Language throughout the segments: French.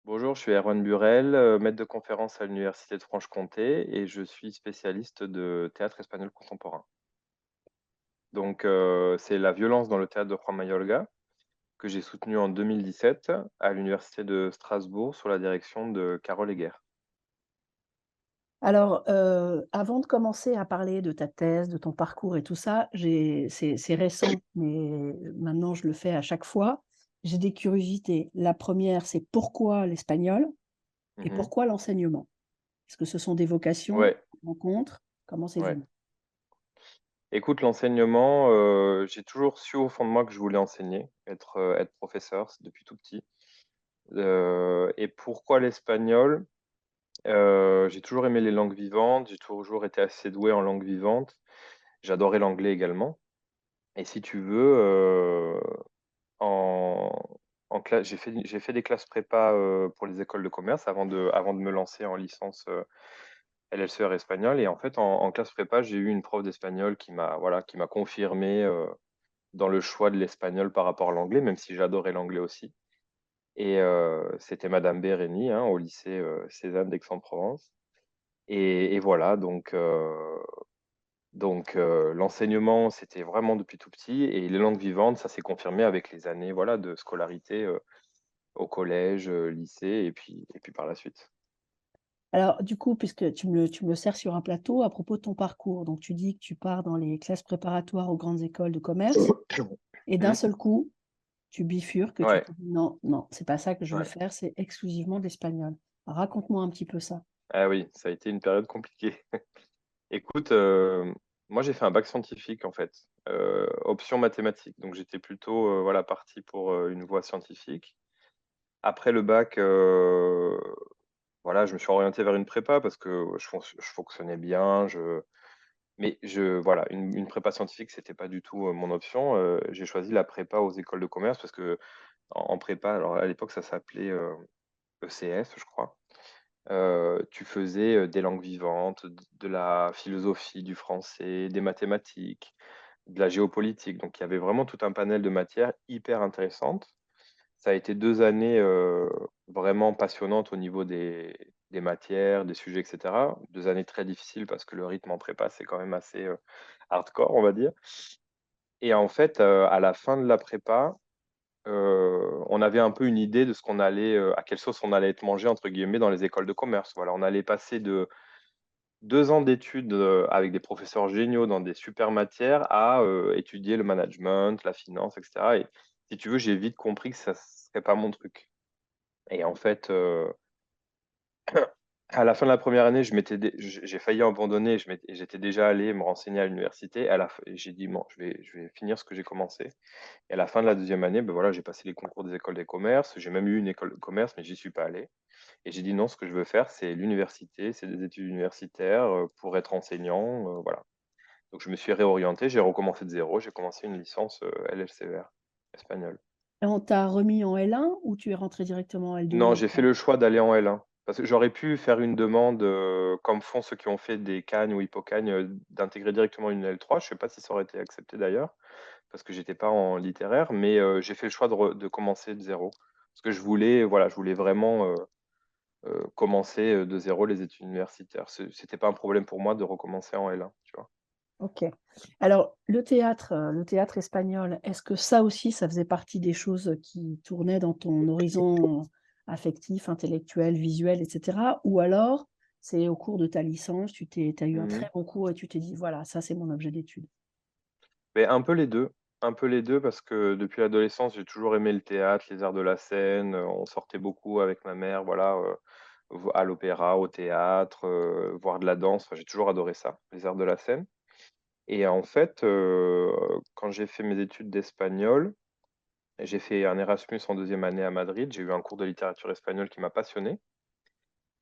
Bonjour, je suis Erwan Burel, maître de conférence à l'Université de Franche-Comté et je suis spécialiste de théâtre espagnol contemporain. Donc, c'est la violence dans le théâtre de Juan Mayorga que j'ai soutenu en 2017 à l'Université de Strasbourg sous la direction de Carole Heger. Alors, avant de commencer à parler de ta thèse, de ton parcours et tout ça, c'est récent, mais maintenant je le fais à chaque fois. J'ai des curiosités. La première, c'est pourquoi l'espagnol et Mmh. pourquoi l'enseignement? Est-ce que ce sont des vocations, Ouais, rencontres? Comment c'est ouais. venu? Écoute, l'enseignement, j'ai toujours su au fond de moi que je voulais enseigner, être professeur, c'est depuis tout petit. Et pourquoi l'espagnol? J'ai toujours aimé les langues vivantes, j'ai toujours été assez doué en langue vivante. J'adorais l'anglais également et si tu veux, en classe j'ai fait des classes prépa, pour les écoles de commerce avant de me lancer en licence, LLCR espagnol et en fait, en classe prépa, j'ai eu une prof d'espagnol qui m'a confirmé, dans le choix de l'espagnol par rapport à l'anglais, même si j'adorais l'anglais aussi et c'était madame Bérény, hein, au lycée, Cézanne d'Aix-en-Provence et voilà l'enseignement, c'était vraiment depuis tout petit et les langues vivantes, ça s'est confirmé avec les années, voilà, de scolarité, au collège, lycée et puis par la suite. Alors du coup, puisque tu me le sers sur un plateau à propos de ton parcours, donc tu dis que tu pars dans les classes préparatoires aux grandes écoles de commerce et d'un Mmh. seul coup, tu bifurques, que tu Ouais, te dis: «Non, non, c'est pas ça que je veux ouais. faire, c'est exclusivement de l'espagnol». Raconte-moi un petit peu ça. Ah oui, ça a été une période compliquée. Écoute, moi j'ai fait un bac scientifique en fait, option mathématiques, donc j'étais plutôt, voilà, parti pour, une voie scientifique. Après le bac, voilà, je me suis orienté vers une prépa parce que je fonctionnais bien, voilà, une prépa scientifique, c'était pas du tout, mon option, j'ai choisi la prépa aux écoles de commerce parce qu'en en prépa, alors à l'époque ça s'appelait, ECS je crois, tu faisais, des langues vivantes, de la philosophie, du français, des mathématiques, de la géopolitique, donc il y avait vraiment tout un panel de matières hyper intéressantes. Ça a été 2 années, vraiment passionnantes au niveau des matières, des sujets et cetera. 2 années très difficiles parce que le rythme en prépa, c'est quand même assez, hardcore, on va dire et en fait, à la fin de la prépa, on avait un peu une idée de ce qu'on allait, à quelle sauce on allait être «mangé» entre guillemets dans les écoles de commerce. Voilà, on allait passer de 2 ans d'études, avec des professeurs géniaux dans des super matières à, étudier le management, la finance et cetera et si tu veux, j'ai vite compris que ça serait pas mon truc et en fait, à la fin de la première année, je m'étais dé j'ai failli abandonner, j'étais déjà allé me renseigner à l'université. À la f et j'ai dit: «Bon, je vais finir ce que j'ai commencé» et à la fin de la deuxième année, ben voilà, j'ai passé les concours des écoles des commerces. J'ai même eu une école de commerce, mais j'y suis pas allé et j'ai dit: «Non, ce que je veux faire, c'est l'université, c'est des études universitaires, pour être enseignant», voilà. Donc je me suis réorienté, j'ai recommencé de zéro, j'ai commencé une licence, LLCR, espagnol. Et on t'a remis en L1 ou tu es rentré directement en L2 ou Non, j'ai fait L3? le choix d'aller en L1 parce que j'aurais pu faire une demande, comme font ceux qui ont fait des Cagnes ou Hippocagnes, d'intégrer directement une L3. Je sais pas si ça aurait été accepté d'ailleurs, parce que j'étais pas en littéraire, mais j'ai fait le choix de commencer de zéro. Parce que je voulais, voilà, je voulais vraiment, commencer, de zéro les études universitaires. C'était pas un problème pour moi de recommencer en L1, tu vois? OK. Alors le théâtre espagnol, est-ce que ça aussi, ça faisait partie des choses qui tournaient dans ton horizon affectif, intellectuel, visuel et cetera? Ou alors, c'est au cours de ta licence, tu as eu un Mmh. très bon cours et tu t'es dit: «Voilà, ça c'est mon objet d'étude»? Beh, un peu les 2 parce que depuis l'adolescence, j'ai toujours aimé le théâtre, les arts de la scène, on sortait beaucoup avec ma mère, voilà, vo à l'opéra, au théâtre, voir de la danse, enfin, j'ai toujours adoré ça, les arts de la scène et en fait, quand j'ai fait mes études d'espagnol, j'ai fait un Erasmus en deuxième année à Madrid. J'ai eu un cours de littérature espagnole qui m'a passionné,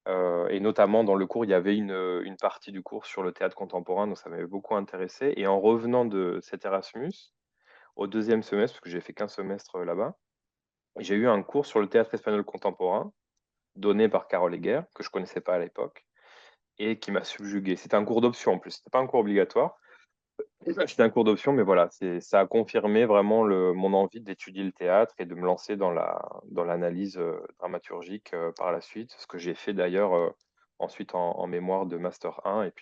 et notamment dans le cours, il y avait une partie du cours sur le théâtre contemporain, donc ça m'avait beaucoup intéressé et en revenant de cet Erasmus, au deuxième semestre, parce que j'ai fait qu'un semestre, là-bas, j'ai eu un cours sur le théâtre espagnol contemporain, donné par Carole Heger, que je connaissais pas à l'époque et qui m'a subjugué. C'était un cours d'option en plus, c'était pas un cours obligatoire C'était un cours d'option, mais voilà, ça a confirmé vraiment mon envie d'étudier le théâtre et de me lancer dans l'analyse dramaturgique par la suite, ce que j'ai fait d'ailleurs ensuite en mémoire de Master 1 et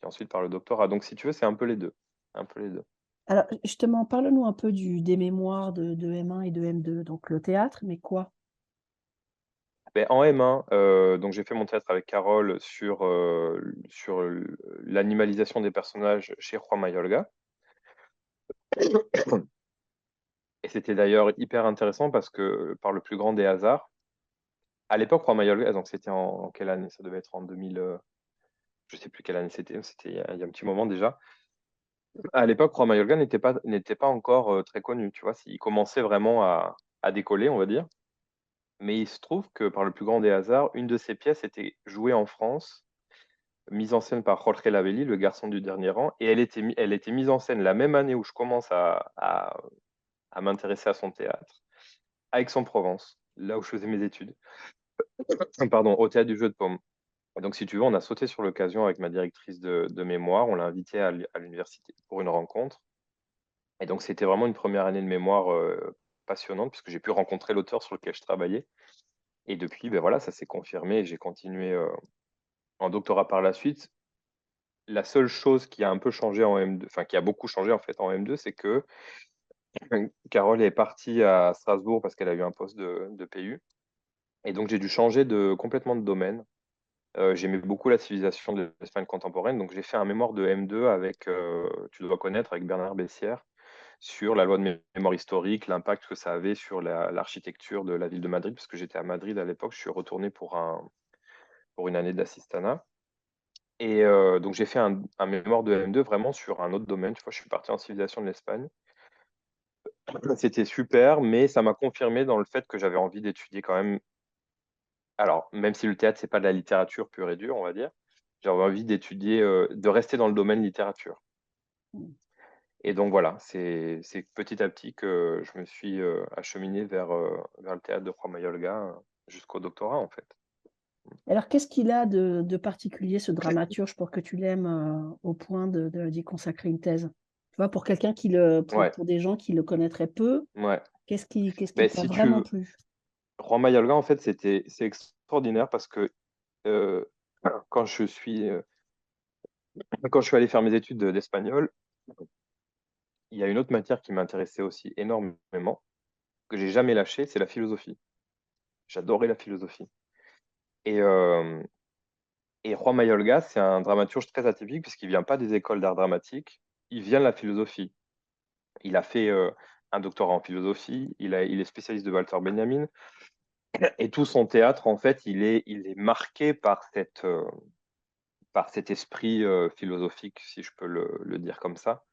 ensuite par le doctorat. Donc si tu veux, c'est un peu les deux. Un peu les deux. Alors, justement, parle-nous un peu des mémoires de M1 et de M2. Donc, le théâtre, mais quoi? Ben, en M1, donc j'ai fait mon théâtre avec Carole sur l'animalisation des personnages chez Juan Mayorga. Et c'était d'ailleurs hyper intéressant parce que par le plus grand des hasards, à l'époque, Juan Mayorga, donc c'était en quelle année? Ça devait être en 2000, je sais plus quelle année c'était il y a un petit moment déjà. À l'époque, Juan Mayorga n'était pas encore très connu, tu vois. Il commençait vraiment à décoller, on va dire. Mais il se trouve que par le plus grand des hasards, une de ses pièces était jouée en France, mise en scène par Jorge Lavelli, le garçon du dernier rang, et elle était mise en scène la même année où je commence à m'intéresser à son théâtre, à Aix-en-Provence, là où je faisais mes études. Pardon, au théâtre du Jeu de Paume. Et donc, si tu veux, on a sauté sur l'occasion avec ma directrice de mémoire. On l'a invitée à l'université pour une rencontre. Et donc, c'était vraiment une première année de mémoire passionnante, puisque j'ai pu rencontrer l'auteur sur lequel je travaillais. Et depuis, ben voilà, ça s'est confirmé et j'ai continué en doctorat par la suite. La seule chose qui a un peu changé en M2, enfin qui a beaucoup changé en fait en M2, c'est que Carole est partie à Strasbourg parce qu'elle a eu un poste de PU. Et donc, j'ai dû changer complètement de domaine. J'aimais beaucoup la civilisation de l'Espagne contemporaine, donc j'ai fait un mémoire de M2 avec, tu dois connaître, avec Bernard Bessières, sur la loi de mémoire historique, l'impact que ça avait sur l'architecture de la ville de Madrid, parce que j'étais à Madrid à l'époque, je suis retourné pour une année d'assistanat. Et donc j'ai fait un mémoire de M2 vraiment sur un autre domaine. Tu vois, je suis parti en civilisation de l'Espagne. C'était super, mais ça m'a confirmé dans le fait que j'avais envie d'étudier quand même. Alors, même si le théâtre, c'est pas de la littérature pure et dure, on va dire, j'avais envie d'étudier, de rester dans le domaine littérature. Et donc voilà, c'est petit à petit que je me suis acheminé vers le théâtre de Juan Mayorga jusqu'au doctorat, en fait. Alors, qu'est-ce qu'il a de particulier, ce dramaturge, pour que tu l'aimes au point d'y consacrer une thèse? Tu vois, pour quelqu'un Ouais, pour des gens qui le connaîtraient peu, ouais. qu'est-ce qui Ben, t'a si vraiment tu... plu? Juan Mayorga, en fait, c'est extraordinaire parce que euh, quand quand je suis allé faire mes études d'espagnol, il y a une autre matière qui m'intéressait aussi énormément, que j'ai jamais lâché, c'est la philosophie. J'adorais la philosophie. Et, euh, et Juan Mayorga, c'est un dramaturge très atypique puisqu'il vient pas des écoles d'art dramatique, il vient de la philosophie. Il a fait un doctorat en philosophie, il est spécialiste de Walter Benjamin, et tout son théâtre, en fait, il est marqué par cet esprit philosophique, si je peux le dire comme ça.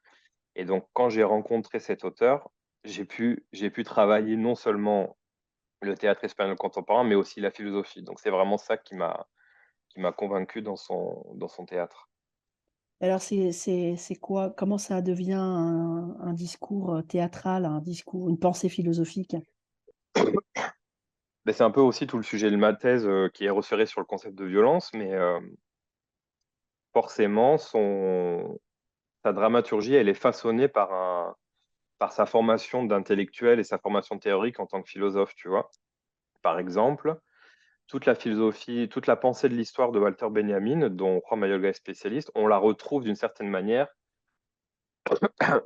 Et donc, quand j'ai rencontré cet auteur, j'ai pu travailler non seulement le théâtre espagnol contemporain, mais aussi la philosophie. Donc, c'est vraiment ça qui m'a convaincu dans son théâtre. Alors, c'est quoi? Comment ça devient un discours théâtral, un discours, une pensée philosophique? Ben, c'est un peu aussi tout le sujet de ma thèse qui est resserré sur le concept de violence, mais forcément, sa dramaturgie, elle est façonnée par sa formation d'intellectuel et sa formation théorique en tant que philosophe, tu vois. Par exemple, toute la philosophie, toute la pensée de l'histoire de Walter Benjamin, dont Juan Mayorga est spécialiste, on la retrouve d'une certaine manière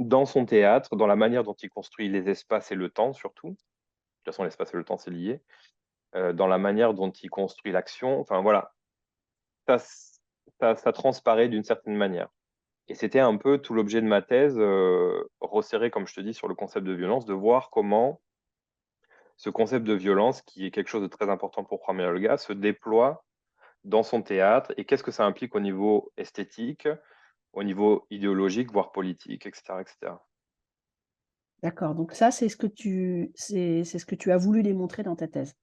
dans son théâtre, dans la manière dont il construit les espaces et le temps, surtout. De toute façon, l'espace et le temps, c'est lié. Dans la manière dont il construit l'action. Enfin, voilà. Ça, ça transparaît d'une certaine manière. Et c'était un peu tout l'objet de ma thèse, resserré, comme je te dis, sur le concept de violence, de voir comment ce concept de violence, qui est quelque chose de très important pour Juan Mayorga, se déploie dans son théâtre et qu'est-ce que ça implique au niveau esthétique, au niveau idéologique, voire politique, etc., etc. D'accord, donc ça, c'est ce que tu as voulu démontrer dans ta thèse.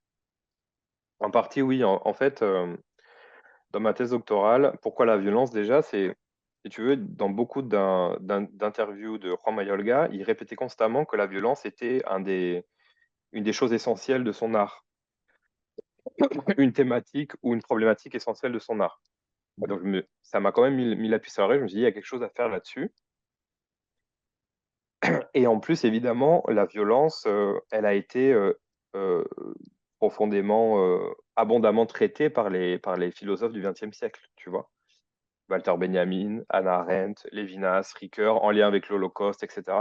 En partie, oui. En fait, dans ma thèse doctorale, pourquoi la violence déjà? Si tu veux, dans beaucoup d'interviews de Juan Mayorga, il répétait constamment que la violence était une des choses essentielles de son art, une thématique ou une problématique essentielle de son art. Donc, ça m'a quand même mis la puce à l'oreille. Je me suis dit, il y a quelque chose à faire là-dessus. Et en plus, évidemment, la violence, elle a été euh, profondément, abondamment traitée par les philosophes du XXe siècle, tu vois. Walter Benjamin, Hannah Arendt, Lévinas, Ricoeur, en lien avec l'Holocauste, etc.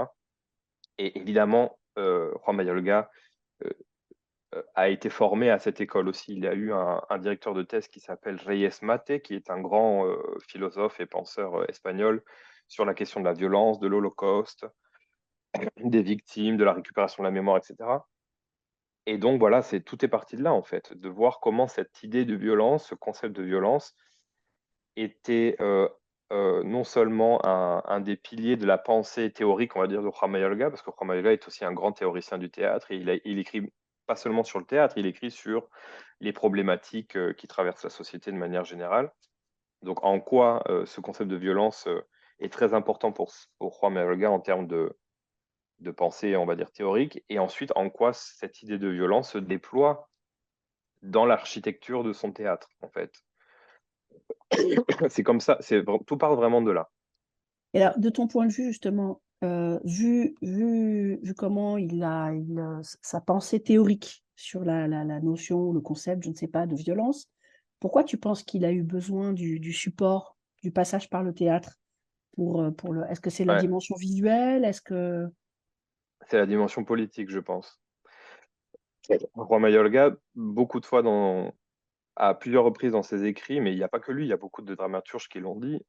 Et évidemment, Juan Mayorga euh, a été formé à cette école aussi. Il a eu un directeur de thèse qui s'appelle Reyes Mate, qui est un grand philosophe et penseur espagnol sur la question de la violence, de l'Holocauste, des victimes, de la récupération de la mémoire, etc. Et donc voilà, tout est parti de là en fait, de voir comment cette idée de violence, ce concept de violence, était non seulement un des piliers de la pensée théorique, on va dire, de Juan Mayorga, parce que Juan Mayorga est aussi un grand théoricien du théâtre, et il écrit pas seulement sur le théâtre, il écrit sur les problématiques qui traversent la société de manière générale. Donc en quoi ce concept de violence est très important pour Juan Mayorga en termes de pensée, on va dire, théorique, et ensuite en quoi cette idée de violence se déploie dans l'architecture de son théâtre, en fait. C'est comme ça, tout part vraiment de là. Et alors, de ton point de vue, justement, vu comment sa pensée théorique sur la notion, le concept, je ne sais pas, de violence, pourquoi tu penses qu'il a eu besoin du support, du passage par le théâtre est-ce que c'est la Ouais, dimension visuelle? Est-ce que... c'est la dimension politique, je pense. Juan Mayorga, beaucoup de fois, à plusieurs reprises dans ses écrits, mais il n'y a pas que lui, il y a beaucoup de dramaturges qui l'ont dit,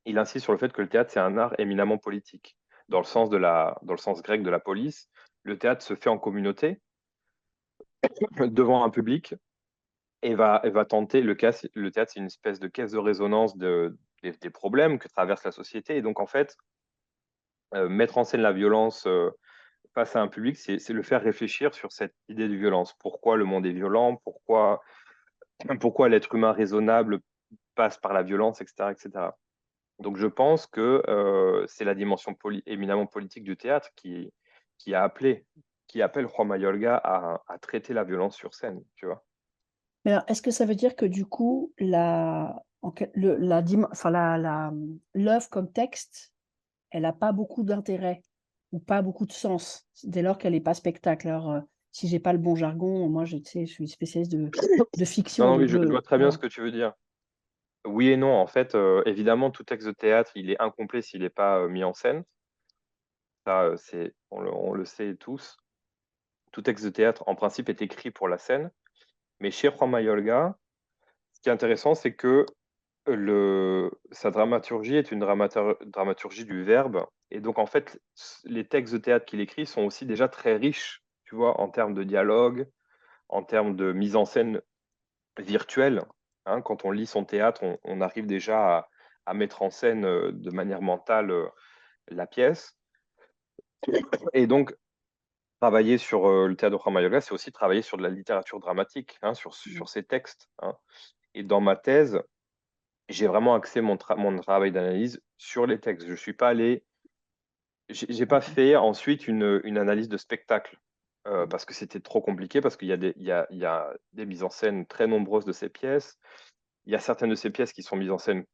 il insiste sur le fait que le théâtre, c'est un art éminemment politique. Dans le sens grec de la police, le théâtre se fait en communauté, devant un public, et va tenter, le théâtre, c'est une espèce de caisse de résonance des problèmes que traverse la société. Et donc, en fait, mettre en scène la violence face à un public, c'est le faire réfléchir sur cette idée de violence. Pourquoi le monde est violent? Pourquoi l'être humain raisonnable passe par la violence, etc., etc. Donc, je pense que c'est la dimension éminemment politique du théâtre qui a appelé, qui appelle Juan Mayorga à traiter la violence sur scène, tu vois. Mais alors, est-ce que ça veut dire que du coup, l'œuvre comme texte, elle n'a pas beaucoup d'intérêt ou pas beaucoup de sens dès lors qu'elle n'est pas spectacle? Alors, si j'ai pas le bon jargon, moi, tu sais, je suis spécialiste de Non, fiction, non, oui, donc je vois très bien ce voilà. que tu veux dire. Oui et non, en fait, évidemment, tout texte de théâtre, il est incomplet s'il n'est pas mis en scène. Ça, on le sait tous. Tout texte de théâtre, en principe, est écrit pour la scène. Mais chez Juan Mayorga, ce qui est intéressant, c'est que sa dramaturgie est une dramaturgie du verbe. Et donc, en fait, les textes de théâtre qu'il écrit sont aussi déjà très riches, tu vois, en termes de dialogue, en termes de mise en scène virtuelle. Hein. Quand on lit son théâtre, on arrive déjà à mettre en scène de manière mentale la pièce. Et donc, travailler sur le théâtre de Juan Mayorga, c'est aussi travailler sur de la littérature dramatique, hein, Mmh. sur ses textes. Hein. Et dans ma thèse, j'ai vraiment axé mon travail d'analyse sur les textes. Je suis pas allé, j'ai pas D'accord. fait ensuite une analyse de spectacle Mmh. parce que c'était trop compliqué, parce qu'il y a il y a des mises en scène très nombreuses de ces pièces. Il y a certaines de ces pièces qui sont mises en scène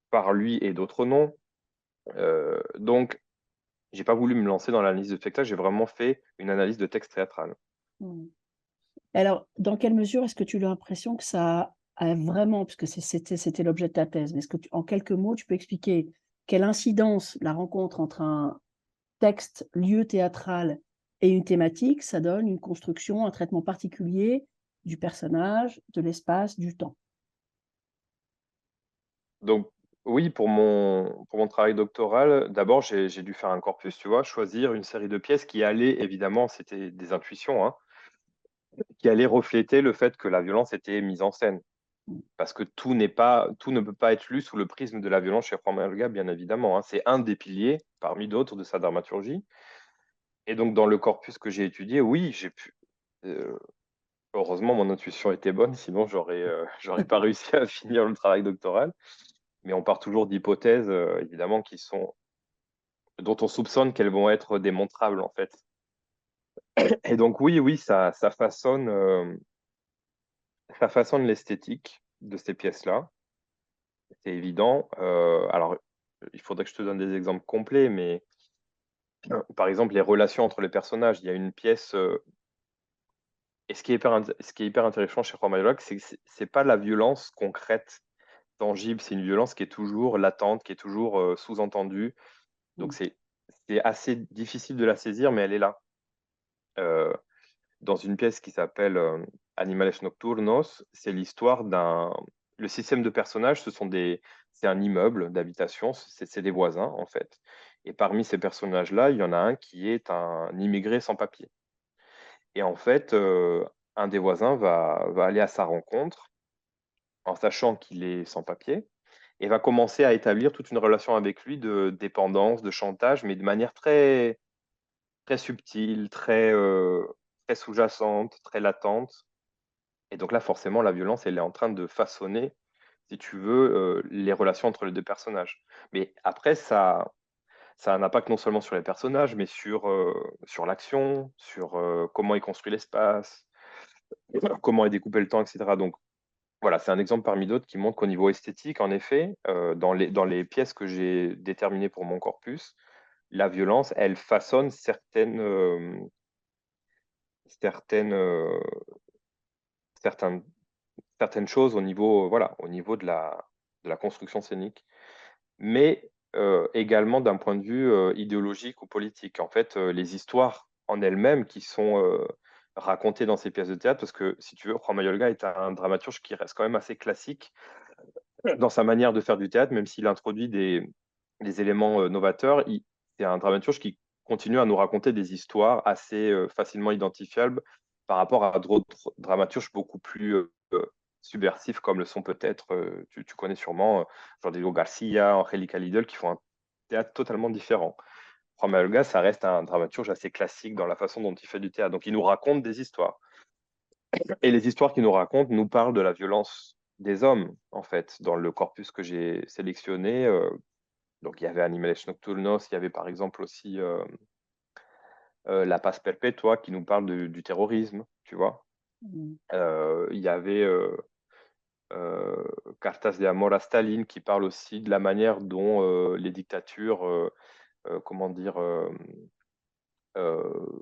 par lui et d'autres non. Donc, j'ai pas voulu me lancer dans l'analyse de spectacle. J'ai vraiment fait une analyse de texte théâtral. Mmh. Alors, dans quelle mesure est-ce que tu as l'impression que ça a vraiment, puisque c'était l'objet de ta thèse, mais est-ce que en quelques mots, tu peux expliquer quelle incidence la rencontre entre un texte, lieu théâtral et une thématique, ça donne une construction, un traitement particulier du personnage, de l'espace, du temps? Donc, oui, pour mon travail doctoral, d'abord, j'ai dû faire un corpus, tu vois, choisir une série de pièces qui allaient, évidemment, c'était des intuitions, hein, qui allaient refléter le fait que la violence était mise en scène. Mmh. Parce que tout ne peut pas être lu sous le prisme de la violence chez Juan Malga, bien évidemment. Hein. C'est un des piliers, parmi d'autres, de sa dramaturgie. Et donc, dans le corpus que j'ai étudié, oui, j'ai pu. euh, Heureusement, mon intuition était bonne, sinon j'aurais pas réussi à finir le travail doctoral. Mais on part toujours d'hypothèses, évidemment, dont on soupçonne qu'elles vont être démontrables, en fait. Et donc, oui, oui, ça façonne l'esthétique de ces pièces-là. C'est évident. Alors, il faudrait que je te donne des exemples complets, mais Par exemple, les relations entre les personnages. Il y a une pièce, et ce qui est hyper intéressant chez Juan Mayoloc, c'est que c'est pas la violence concrète, tangible, c'est une violence qui est toujours latente, qui est toujours sous-entendue. Donc Mmh. c'est assez difficile de la saisir, mais elle est là. Euh, dans une pièce qui s'appelle Animales Nocturnos, c'est l'histoire d'un. Le système de personnages, c'est un immeuble d'habitation, c'est des voisins en fait. Et parmi ces personnages-là, il y en a un qui est un immigré sans papier. Et en fait, un des voisins va aller à sa rencontre en sachant qu'il est sans papier et va commencer à établir toute une relation avec lui de dépendance, de chantage, mais de manière très, très subtile, très sous-jacente, très latente. Et donc là, forcément, la violence, elle est en train de façonner, si tu veux, les relations entre les deux personnages. Mais après, ça a un impact non seulement sur les personnages, mais sur l'action, sur comment est construit l'espace, comment est découpé le temps, etc. Donc voilà, c'est un exemple parmi d'autres qui montre qu'au niveau esthétique, en effet, dans les pièces que j'ai déterminées pour mon corpus, la violence, elle façonne certaines, certaines, certaines choses au niveau, voilà, au niveau de la construction scénique, mais également d'un point de vue idéologique ou politique. En fait, les histoires en elles-mêmes qui sont racontées dans ces pièces de théâtre, parce que si tu veux, Juan Mayolga est un dramaturge qui reste quand même assez classique dans sa manière de faire du théâtre, même s'il introduit des éléments novateurs. C'est un dramaturge qui continue à nous raconter des histoires assez facilement identifiables par rapport à d'autres dramaturges beaucoup plus subversifs, comme le sont peut-être, tu connais sûrement, Rodrigo Garcia, Angélica Lidl, qui font un théâtre totalement différent. Juan Mayorga, ça reste un dramaturge assez classique dans la façon dont il fait du théâtre. Donc, il nous raconte des histoires. Et les histoires qu'il nous raconte nous parlent de la violence des hommes, en fait, dans le corpus que j'ai sélectionné. Donc, il y avait Animales Nocturnos, il y avait par exemple aussi La Paz Perpetua qui nous parle du terrorisme, tu vois. Mmh. Il y avait euh, Cartas de Amor a Staline qui parle aussi de la manière dont les dictatures, comment dire, euh,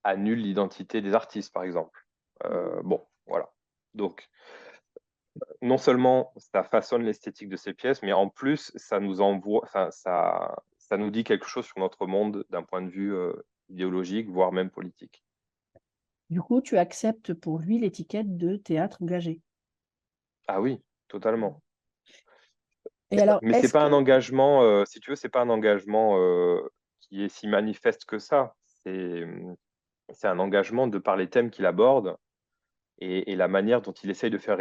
annulent l'identité des artistes, par exemple. Mmh. Bon, voilà. Donc, non seulement ça façonne l'esthétique de ces pièces, mais en plus, ça nous envoie, enfin, ça nous dit quelque chose sur notre monde d'un point de vue idéologique, voire même politique. Du coup, tu acceptes pour lui l'étiquette de théâtre engagé? Ah oui, totalement. Et alors, Mais c'est est-ce pas un que engagement, si tu veux, c'est pas un engagement qui est si manifeste que ça. C'est un engagement de par les thèmes qu'il aborde et la manière dont il essaye de faire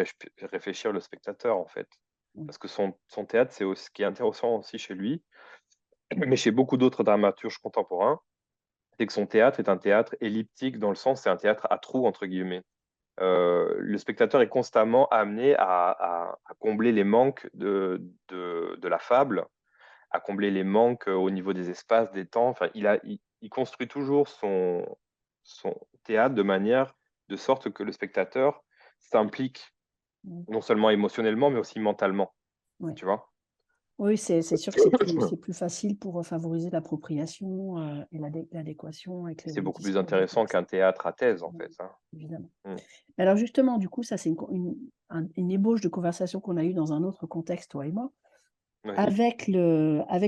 réfléchir le spectateur, en fait. mmh, Parce que son théâtre, ce qui est intéressant aussi chez lui, mais chez beaucoup d'autres dramaturges contemporains, c'est que son théâtre est un théâtre elliptique dans le sens, c'est un théâtre à trous, entre guillemets. Le spectateur est constamment amené à combler les manques de la fable, à combler les manques au niveau des espaces, des temps. Enfin, il construit toujours son théâtre de manière de sorte que le spectateur s'implique mmh, non seulement émotionnellement, mais aussi mentalement, ouais. tu vois? Oui, c'est sûr que c'est plus facile pour, favoriser l'appropriation, et l'adéquation avec Et le c'est le beaucoup plus discours du intéressant texte. qu'un théâtre à thèse, en Mmh, fait, hein. évidemment. Mmh. Mais alors justement, du coup, ça, c'est une ébauche de conversation qu'on a eue dans un autre contexte, toi et moi. Vas-y. Avec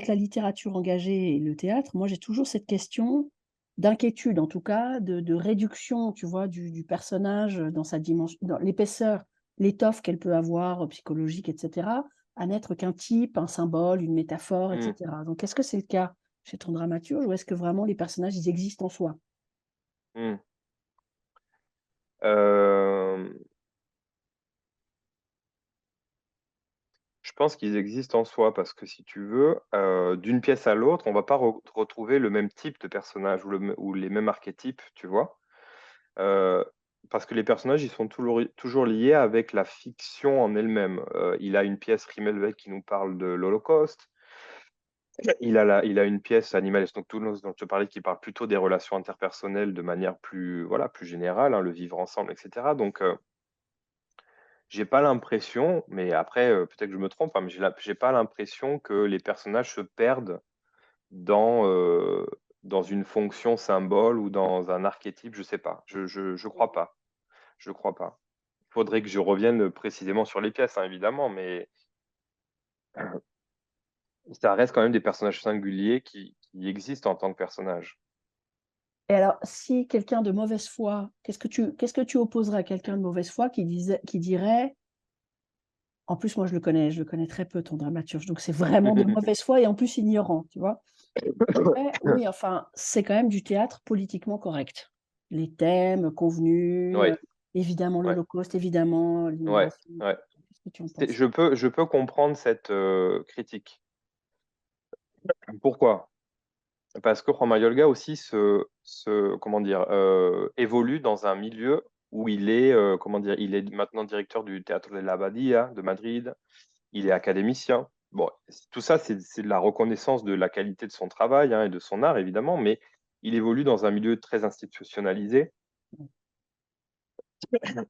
la littérature engagée et le théâtre, moi, j'ai toujours cette question d'inquiétude, en tout cas, de réduction, tu vois, du personnage, dans sa dimension dans l'épaisseur, l'étoffe qu'elle peut avoir, psychologique et cetera, à n'être qu'un type, un symbole, une métaphore et Mmh. cetera. Donc est-ce que c'est le cas chez ton dramaturge ou est-ce que vraiment les personnages, ils existent en soi? Mmh. Hem, je pense qu'ils existent en soi parce que si tu veux, d'une pièce à l'autre, on va pas retrouver le même type de personnage ou les mêmes archétypes, tu vois? Heu, parce que les personnages, ils sont toujours liés avec la fiction en elle-même. Il a une pièce Rimelbeck qui nous parle de l'Holocauste. Il a une pièce Animales Nocturnos dont je te parlais qui parle plutôt des relations interpersonnelles de manière plus, voilà, plus générale, hein, le vivre ensemble et cetera. Donc j'ai pas l'impression, mais après, peut-être que je me trompe, hein, mais j'ai pas l'impression que les personnages se perdent dans, dans une fonction symbole ou dans un archétype, je sais pas. Je crois pas. Je crois pas. Il faudrait que je revienne précisément sur les pièces, hein, évidemment, mais ça reste quand même des personnages singuliers qui existent en tant que personnages. Et alors, si quelqu'un de mauvaise foi, qu'est-ce que tu opposerais à quelqu'un de mauvaise foi qui dirait, en plus, moi, je le connais très peu, ton dramaturge, donc c'est vraiment de mauvaise foi et en plus ignorant, tu vois? Oui, enfin, c'est quand même du théâtre politiquement correct. Les thèmes convenus, Oui, évidemment ouais, l'Holocauste, évidemment ouais, l'immigration. ouais. Qu'est-ce que tu en penses? Je peux comprendre cette critique. Pourquoi? Parce que Juan Mayolga aussi comment dire, évolue dans un milieu où il est, comment dire, il est maintenant directeur du Théâtre de la Badia de Madrid, il est académicien. Bon, tout ça, c'est de la reconnaissance de la qualité de son travail, hein, et de son art, évidemment, mais il évolue dans un milieu très institutionnalisé.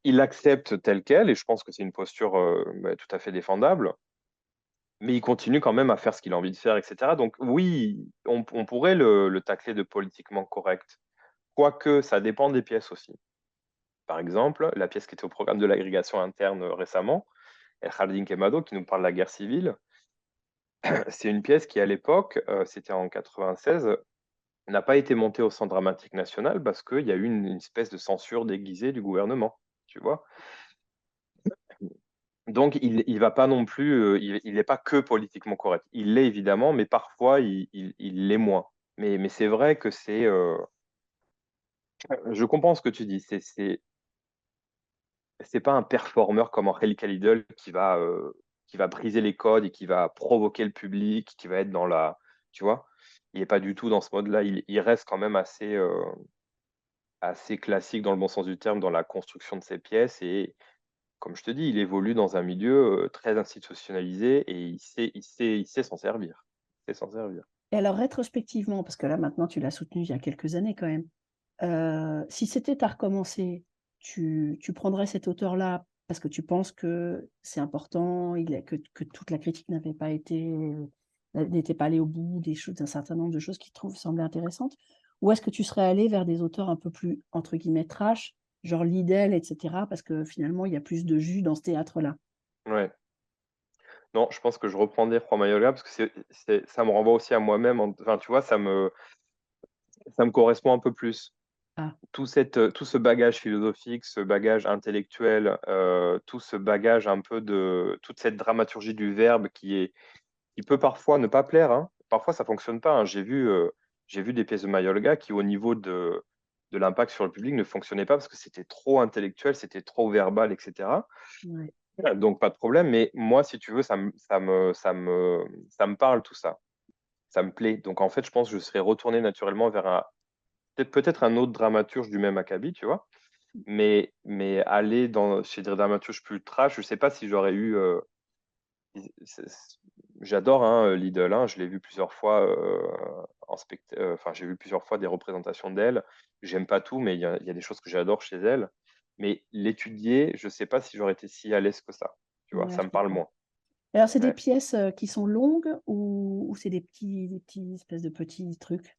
Il l'accepte tel quel, et je pense que c'est une posture tout à fait défendable, mais il continue quand même à faire ce qu'il a envie de faire, etc. Donc oui, on pourrait le tacler de politiquement correct, quoique ça dépend des pièces aussi. Par exemple, la pièce qui était au programme de l'agrégation interne récemment, El Jardín Quemado, qui nous parle de la guerre civile, c'est une pièce qui, à l'époque, c'était en 96, n'a pas été montée au Centre dramatique national parce qu'il y a eu une espèce de censure déguisée du gouvernement, tu vois. Donc, il va pas non plus, il n'est pas que politiquement correct. Il l'est évidemment, mais parfois, il l'est moins. Mais c'est vrai que je comprends ce que tu dis. C'est pas un performeur comme Henri Lidl qui va briser les codes et qui va provoquer le public, qui va être dans la, tu vois. Il est pas du tout dans ce mode-là. Il reste quand même assez classique dans le bon sens du terme dans la construction de ses pièces et comme je te dis, il évolue dans un milieu très institutionnalisé et il sait s'en servir. Il sait s'en servir. Et alors rétrospectivement, parce que là maintenant tu l'as soutenu il y a quelques années quand même, si c'était à recommencer, tu prendrais cet auteur-là parce que tu penses que c'est important, que toute la critique n'était pas allée au bout des choses d'un certain nombre de choses qui semblaient intéressantes? Ou est-ce que tu serais allé vers des auteurs un peu plus, entre guillemets, «trash», genre Liddell et cetera, parce que finalement il y a plus de jus dans ce théâtre-là? Ouais. Non, je pense que je reprendrai Juan Mayoga parce que ça me renvoie aussi à moi-même. Enfin, tu vois, ça me correspond un peu plus. Ah, Tout ce bagage philosophique, ce bagage intellectuel, tout ce bagage un peu toute cette dramaturgie du verbe qui peut parfois ne pas plaire, hein. Parfois, ça fonctionne pas, hein. J'ai vu des pièces de Mayolga qui, au niveau de l'impact sur le public, ne fonctionnaient pas parce que c'était trop intellectuel, c'était trop verbal, etc. ouais. Donc, pas de problème. Mais moi, si tu veux, ça me parle tout ça. Ça me plaît. Donc, en fait, je pense que je serais retourné naturellement vers peut-être un autre dramaturge du même acabit, tu vois. Mais aller chez des dramaturges plus trash, je sais pas si j'aurais eu. J'adore, hein, Lidl, hein, je l'ai vu plusieurs fois enfin, j'ai vu plusieurs fois des représentations d'elle. J'aime pas tout, mais il y a des choses que j'adore chez elle. Mais l'étudier, je sais pas si j'aurais été si à l'aise que ça. Tu vois, Ouais, ça je me parle comprends. moins. Alors c'est des Ouais. pièces, qui sont longues ou c'est des petits espèces de petits trucs?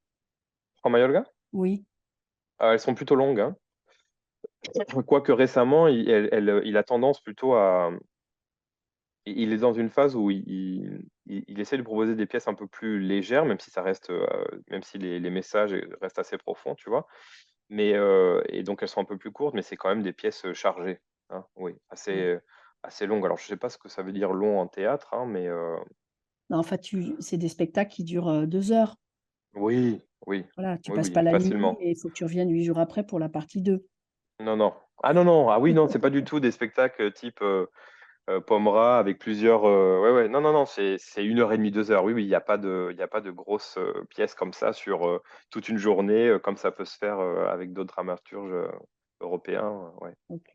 Franck Mayolga? Oui. Elles sont plutôt longues, hein. Quoique récemment, il a tendance plutôt à. Il est dans une phase où il essaie de proposer des pièces un peu plus légères, même si ça reste, même si les messages restent assez profonds, tu vois. Et donc elles sont un peu plus courtes, mais c'est quand même des pièces chargées, hein, oui, Ouais. assez longues. Alors je sais pas ce que ça veut dire long en théâtre, hein, mais Non, en fait, c'est des spectacles qui durent, 2 heures. oui, oui, Voilà, tu oui, passes pas oui, la nuit facilement. et il faut que tu reviennes 8 jours après pour la partie 2. Non, non. Ah non, non, ah oui, non, c'est pas du tout des spectacles type Pomera avec plusieurs. Ouais, ouais, non, non, non, c'est 1 heure et demie, 2 heures. Oui, oui, il y a pas de grosses pièces comme ça sur toute une journée, comme ça peut se faire avec d'autres dramaturges européens. Ouais. OK.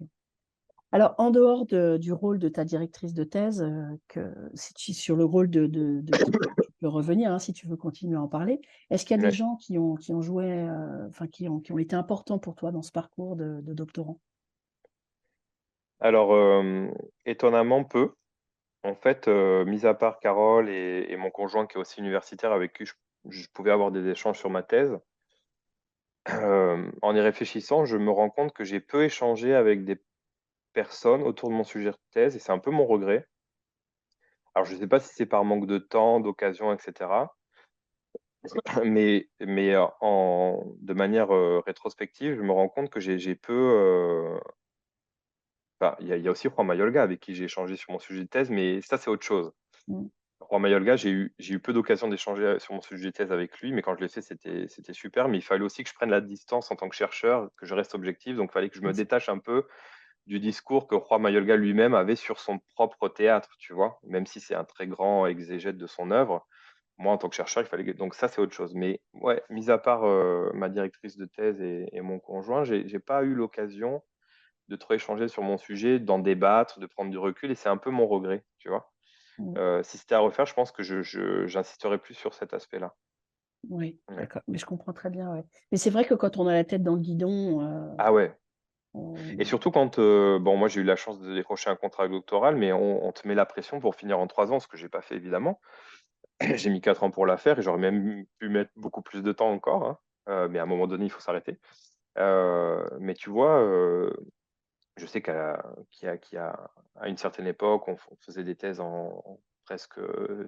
Alors en dehors du rôle de ta directrice de thèse, si tu sur le rôle de tu peux revenir, hein, si tu veux continuer à en parler. Est-ce qu'il y a des Ouais. gens qui ont joué, enfin qui ont été importants pour toi dans ce parcours de doctorant? Alors, étonnamment peu. En fait, mis à part Carole et mon conjoint qui est aussi universitaire avec qui je pouvais avoir des échanges sur ma thèse. En y réfléchissant, je me rends compte que j'ai peu échangé avec des personnes autour de mon sujet de thèse et c'est un peu mon regret. Alors je ne sais pas si c'est par manque de temps, d'occasion, et cetera, mais de manière, rétrospective, je me rends compte que j'ai peu, enfin, il y a aussi Juan Mayolga avec qui j'ai échangé sur mon sujet de thèse, mais ça, c'est autre chose. Mmh. Juan Mayolga, j'ai eu peu d'occasion d'échanger, sur mon sujet de thèse avec lui, mais quand je l'ai fait, c'était super, mais il fallait aussi que je prenne la distance en tant que chercheur, que je reste objectif, donc il fallait que je me Bien sûr. détache un peu du discours que Juan Mayolga lui-même avait sur son propre théâtre, tu vois? Même si c'est un très grand exégète de son œuvre, moi, en tant que chercheur, il fallait que donc ça, c'est autre chose. Mais ouais, mis à part, ma directrice de thèse et mon conjoint, j'ai pas eu l'occasion de trop échanger sur mon sujet, d'en débattre, de prendre du recul et c'est un peu mon regret, tu vois? Mmh. Si c'était à refaire, je pense que j'insisterais plus sur cet aspect-là. Oui, Ouais. d'accord, mais je comprends très bien, ouais. Mais c'est vrai que quand on a la tête dans le guidon, Ah ouais, et on surtout quand, bon, moi, j'ai eu la chance de décrocher un contrat doctoral, mais on te met la pression pour finir en 3 ans, ce que j'ai pas fait évidemment. J'ai mis 4 ans pour la faire et j'aurais même pu mettre beaucoup plus de temps encore, hein, mais à un moment donné, il faut s'arrêter. Mais tu vois, je sais à une certaine époque, on faisait des thèses en presque,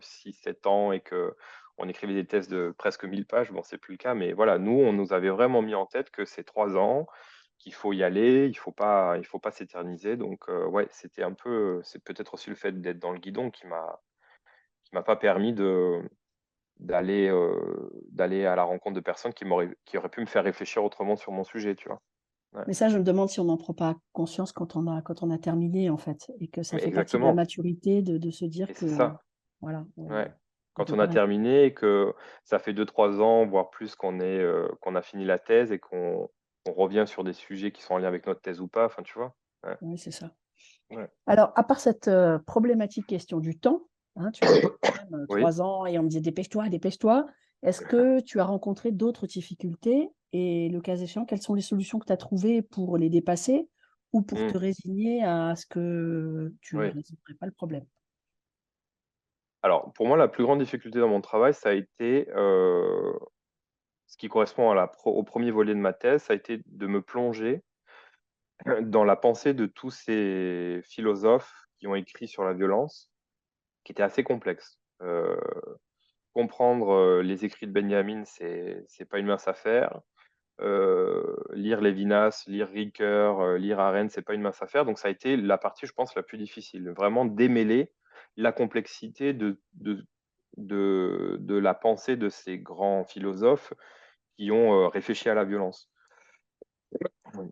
6-7 ans et qu'on écrivait des thèses de presque 1000 pages. Bon, c'est plus le cas, mais voilà, nous, on nous avait vraiment mis en tête que c'est 3 ans, qu'il faut y aller, il faut pas s'éterniser. Donc, ouais, c'était un peu, c'est peut-être aussi le fait d'être dans le guidon qui m'a pas permis d'aller à la rencontre de personnes qui auraient pu me faire réfléchir autrement sur mon sujet, tu vois? Ouais, mais ça, je me demande si on n'en prend pas conscience quand on a terminé, en fait, et que ça mais fait partie de la exactement, maturité de se dire et que, c'est ça. voilà, Ouais. on Quand peut on pas a rester. terminé et que ça fait 2-3 ans, voire plus qu'on a fini la thèse et qu'on revient sur des sujets qui sont en lien avec notre thèse ou pas, enfin, tu vois? Ouais, Oui, c'est ça. ouais. Alors, à part cette, problématique question du temps, hein, tu avais quand même, Oui. 3 ans et on me disait: «Dépêche-toi, dépêche-toi». Est-ce que tu as rencontré d'autres difficultés et le cas échéant, quelles sont les solutions que tu as trouvées pour les dépasser ou pour Mmh. te résigner à ce que tu ne Oui. résoudrais pas le problème? Alors, pour moi, la plus grande difficulté dans mon travail, ça a été, ce qui correspond au premier volet de ma thèse, ça a été de me plonger dans la pensée de tous ces philosophes qui ont écrit sur la violence, qui était assez complexe. Comprendre, les écrits de Benjamin, c'est pas une mince affaire. Lire Lévinas, lire Ricoeur, lire Arendt, c'est pas une mince affaire. Donc ça a été la partie, je pense, la plus difficile. Vraiment démêler la complexité de la pensée de ces grands philosophes qui ont, réfléchi à la violence. Oui.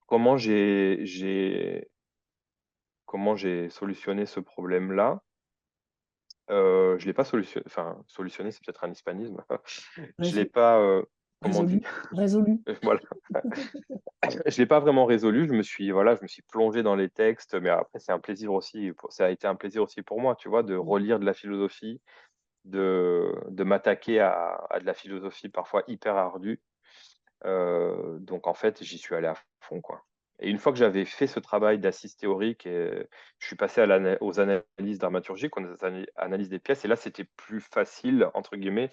Comment j'ai solutionné ce problème-là? Je l'ai pas solutionné, c'est peut-être un hispanisme. Je l'ai Résolu pas, comment on dit? résolu résolu. Voilà. Je l'ai pas vraiment résolu. Je me suis plongé dans les textes, mais après c'est un plaisir aussi ça a été un plaisir aussi pour moi, tu vois? De Mmh. relire de la philosophie, de m'attaquer à de la philosophie parfois hyper ardue. Donc en fait, j'y suis allé à fond, quoi. Et une fois que j'avais fait ce travail d'assise théorique je suis passé aux analyses dramaturgiques, aux analyses des pièces et là, c'était «plus facile» entre guillemets,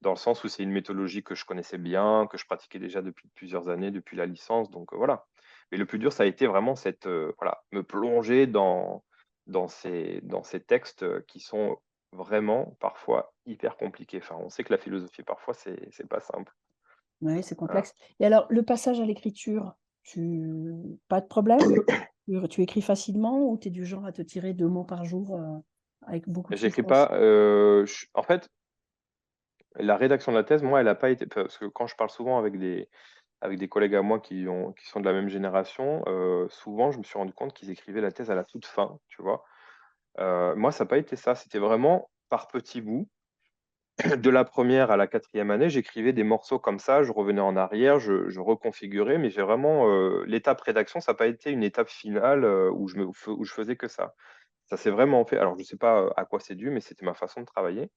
dans le sens où c'est une méthodologie que je connaissais bien, que je pratiquais déjà depuis plusieurs années, depuis la licence, donc voilà. Mais le plus dur, ça a été vraiment voilà, me plonger dans ces textes, qui sont vraiment parfois hyper compliqués. Enfin, on sait que la philosophie parfois c'est pas simple. Ouais, c'est Voilà. complexe et alors le passage à l'écriture, tu pas de problème? Tu écris facilement ou tu es du genre à te tirer 2 mots par jour, avec beaucoup de J'écris souffrance? pas, en fait, la rédaction de la thèse, moi, elle a pas été parce que quand je parle souvent avec des collègues à moi qui sont de la même génération, souvent, je me suis rendu compte qu'ils écrivaient la thèse à la toute fin, tu vois? Moi, ça a pas été ça, c'était vraiment par petits bouts. De la première à la quatrième année, j'écrivais des morceaux comme ça, je revenais en arrière, je reconfigurais, mais j'ai vraiment, l'étape rédaction, ça a pas été une étape finale, où je faisais que ça. Ça s'est vraiment fait alors je sais pas, à quoi c'est dû, mais c'était ma façon de travailler.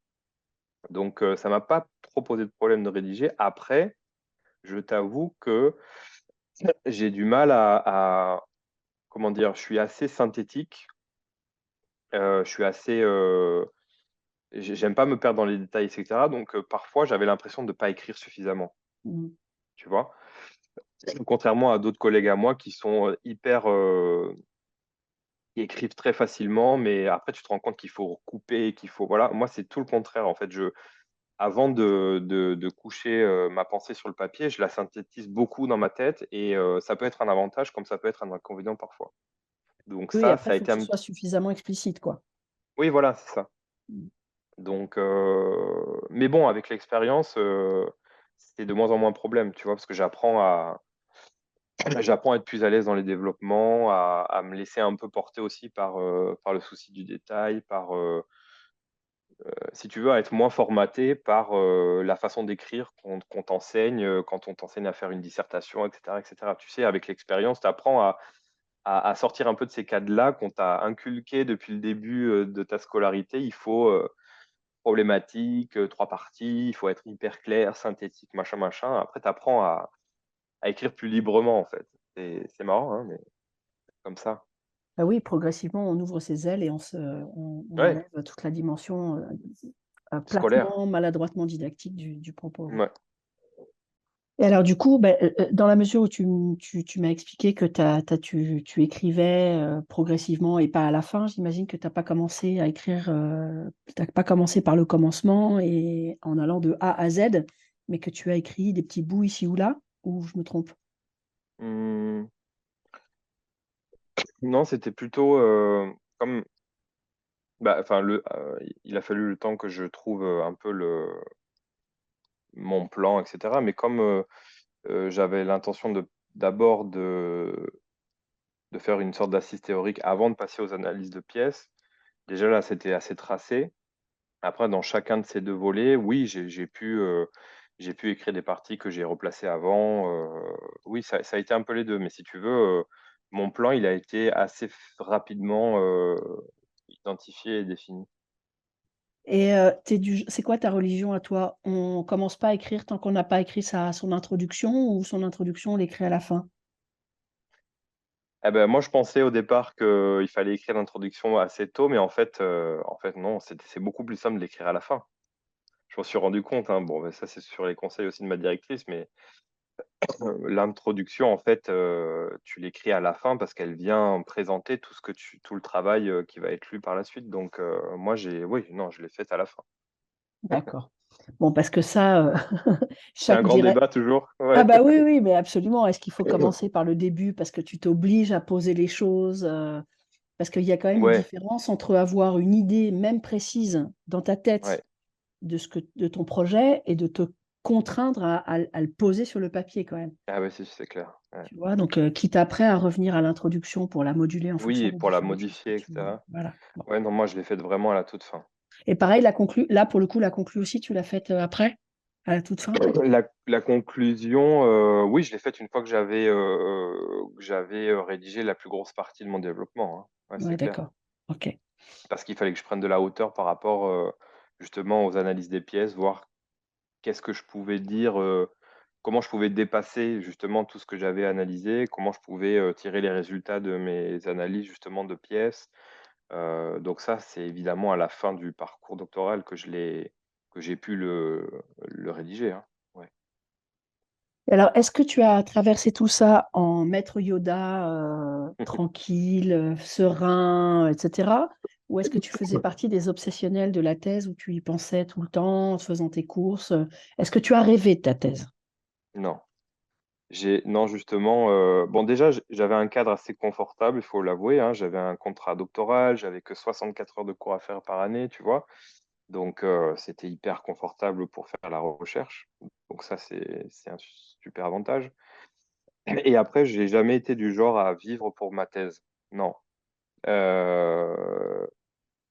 Donc, ça m'a pas trop posé de problème de rédiger. Après, je t'avoue que j'ai du mal comment dire? Je suis assez synthétique, je suis assez, j'aime pas me perdre dans les détails, etc. Donc, parfois, j'avais l'impression de ne pas écrire suffisamment, Mmh. tu vois. Contrairement à d'autres collègues à moi qui sont hyper, qui écrivent très facilement, mais après, tu te rends compte qu'il faut couper, qu'il faut. Voilà, moi, c'est tout le contraire. En fait, avant de coucher ma pensée sur le papier, je la synthétise beaucoup dans ma tête et ça peut être un avantage comme ça peut être un inconvénient parfois. Donc Oui, ça après, il a faut été que ce un. soit suffisamment explicite, quoi. Oui, voilà, c'est ça. Mmh. Donc, mais bon, avec l'expérience, c'est de moins en moins un problème, tu vois, parce que j'apprends à être plus à l'aise dans les développements, à me laisser un peu porter aussi par le souci du détail, si tu veux, à être moins formaté par la façon d'écrire qu'on t'enseigne quand on t'enseigne à faire une dissertation, etc., etc. Tu sais, avec l'expérience, tu apprends à sortir un peu de ces cadres-là qu'on t'a inculqués depuis le début de ta scolarité. Il faut problématique, trois parties, il faut être hyper clair, synthétique, machin, machin. Après, tu apprends à écrire plus librement, en fait. C'est marrant, hein, mais comme ça. Bah oui, progressivement, on ouvre ses ailes et on Ouais, enlève toute la dimension, scolaire. platement, maladroitement didactique du propos, ouais. Ouais. Et alors du coup, dans la mesure où tu m'as expliqué que tu écrivais, progressivement et pas à la fin, j'imagine que tu as pas commencé à écrire, tu pas commencé par le commencement et en allant de A à Z, mais que tu as écrit des petits bouts ici ou là? Ou je me trompe? Mmh, non, c'était plutôt, comme bah, enfin, il a fallu le temps que je trouve, un peu mon plan et cetera, mais comme, j'avais l'intention d'abord de faire une sorte d'assise théorique avant de passer aux analyses de pièces, déjà là, c'était assez tracé. Après, dans chacun de ces 2 volets, oui, j'ai pu écrire des parties que j'ai replacées avant, oui, ça a été un peu les 2. Mais si tu veux, mon plan, il a été assez rapidement, identifié et défini. Et c'est quoi ta religion à toi? On commence pas à écrire tant qu'on n'a pas écrit son introduction ou son introduction, on l'écrit à la fin? Eh ben moi, je pensais au départ qu'il fallait écrire l'introduction assez tôt, mais en fait non, c'est beaucoup plus simple de l'écrire à la fin. Je m'en suis rendu compte, hein. Bon, bah, ça, c'est sur les conseils aussi de ma directrice, mais l'introduction, en fait, tu l'écris à la fin parce qu'elle vient présenter tout le travail, qui va être lu par la suite. Donc, moi, oui, non, je l'ai faite à la fin. D'accord. Bon, parce que ça, C'est un chaque grand direct débat toujours, ah ouais. bah, oui, oui, mais absolument. Est-ce qu'il faut commencer par le début parce que tu t'obliges à poser les choses, parce qu'il y a quand même une Ouais, différence entre avoir une idée, même précise, dans ta ouais. tête de ton projet et de te contraindre à le poser sur le papier quand même, Ah ouais, si, c'est clair, ouais. tu vois? Donc, quitte après à revenir à l'introduction pour la moduler en Oui fonction et des pour la différentes choses que modifier et tu cetera. voilà, bon. Ouais, non, moi, je l'ai faite vraiment à la toute fin. Et pareil, là, pour le coup, la conclu aussi, tu l'as faite, après? À la toute fin? La conclusion, oui, je l'ai faite une fois que j'avais, rédigé la plus grosse partie de mon développement, hein. Ouais, c'est Ouais, clair. d'accord. OK. Parce qu'il fallait que je prenne de la hauteur par rapport, justement aux analyses des pièces, voir qu'est-ce que je pouvais dire, comment je pouvais dépasser justement tout ce que j'avais analysé, comment je pouvais, tirer les résultats de mes analyses justement de pièces. Donc ça, c'est évidemment à la fin du parcours doctoral que j'ai pu le rédiger, hein. Ouais. Et alors, est-ce que tu as traversé tout ça en maître Yoda, tranquille, serein, et cetera? Ou est-ce que tu faisais partie des obsessionnels de la thèse où tu y pensais tout le temps en faisant tes courses, Est-ce que tu as rêvé de ta thèse? Non, non justement, bon déjà j'avais un cadre assez confortable, il faut l'avouer, hein. J'avais un contrat doctoral, j'avais que 64 heures de cours à faire par année, tu vois? Donc c'était hyper confortable pour faire la recherche. Donc ça, c'est un super avantage. Et après, j'ai jamais été du genre à vivre pour ma thèse. Non. Heu,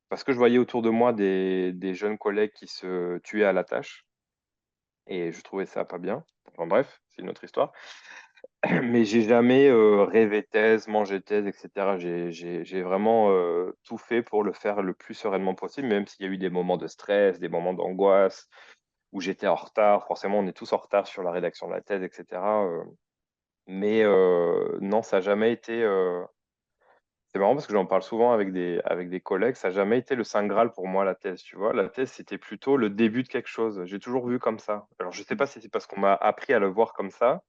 Parce que je voyais autour de moi des jeunes collègues qui se tuaient à la tâche et je trouvais ça pas bien. Enfin bref, c'est une autre histoire. Mais j'ai jamais, rêvé thèse, mangé thèse et cetera. J'ai vraiment, tout fait pour le faire le plus sereinement possible, même s'il y a eu des moments de stress, des moments d'angoisse, où j'étais en retard. Forcément, on est tous en retard sur la rédaction de la thèse et cetera, mais non, ça a jamais été, C'est marrant parce que j'en parle souvent avec des collègues. Ça n'a jamais été le Saint Graal pour moi, la thèse, tu vois. La thèse, c'était plutôt le début de quelque chose. J'ai toujours vu comme ça. Alors, je sais pas si c'est parce qu'on m'a appris à le voir comme ça,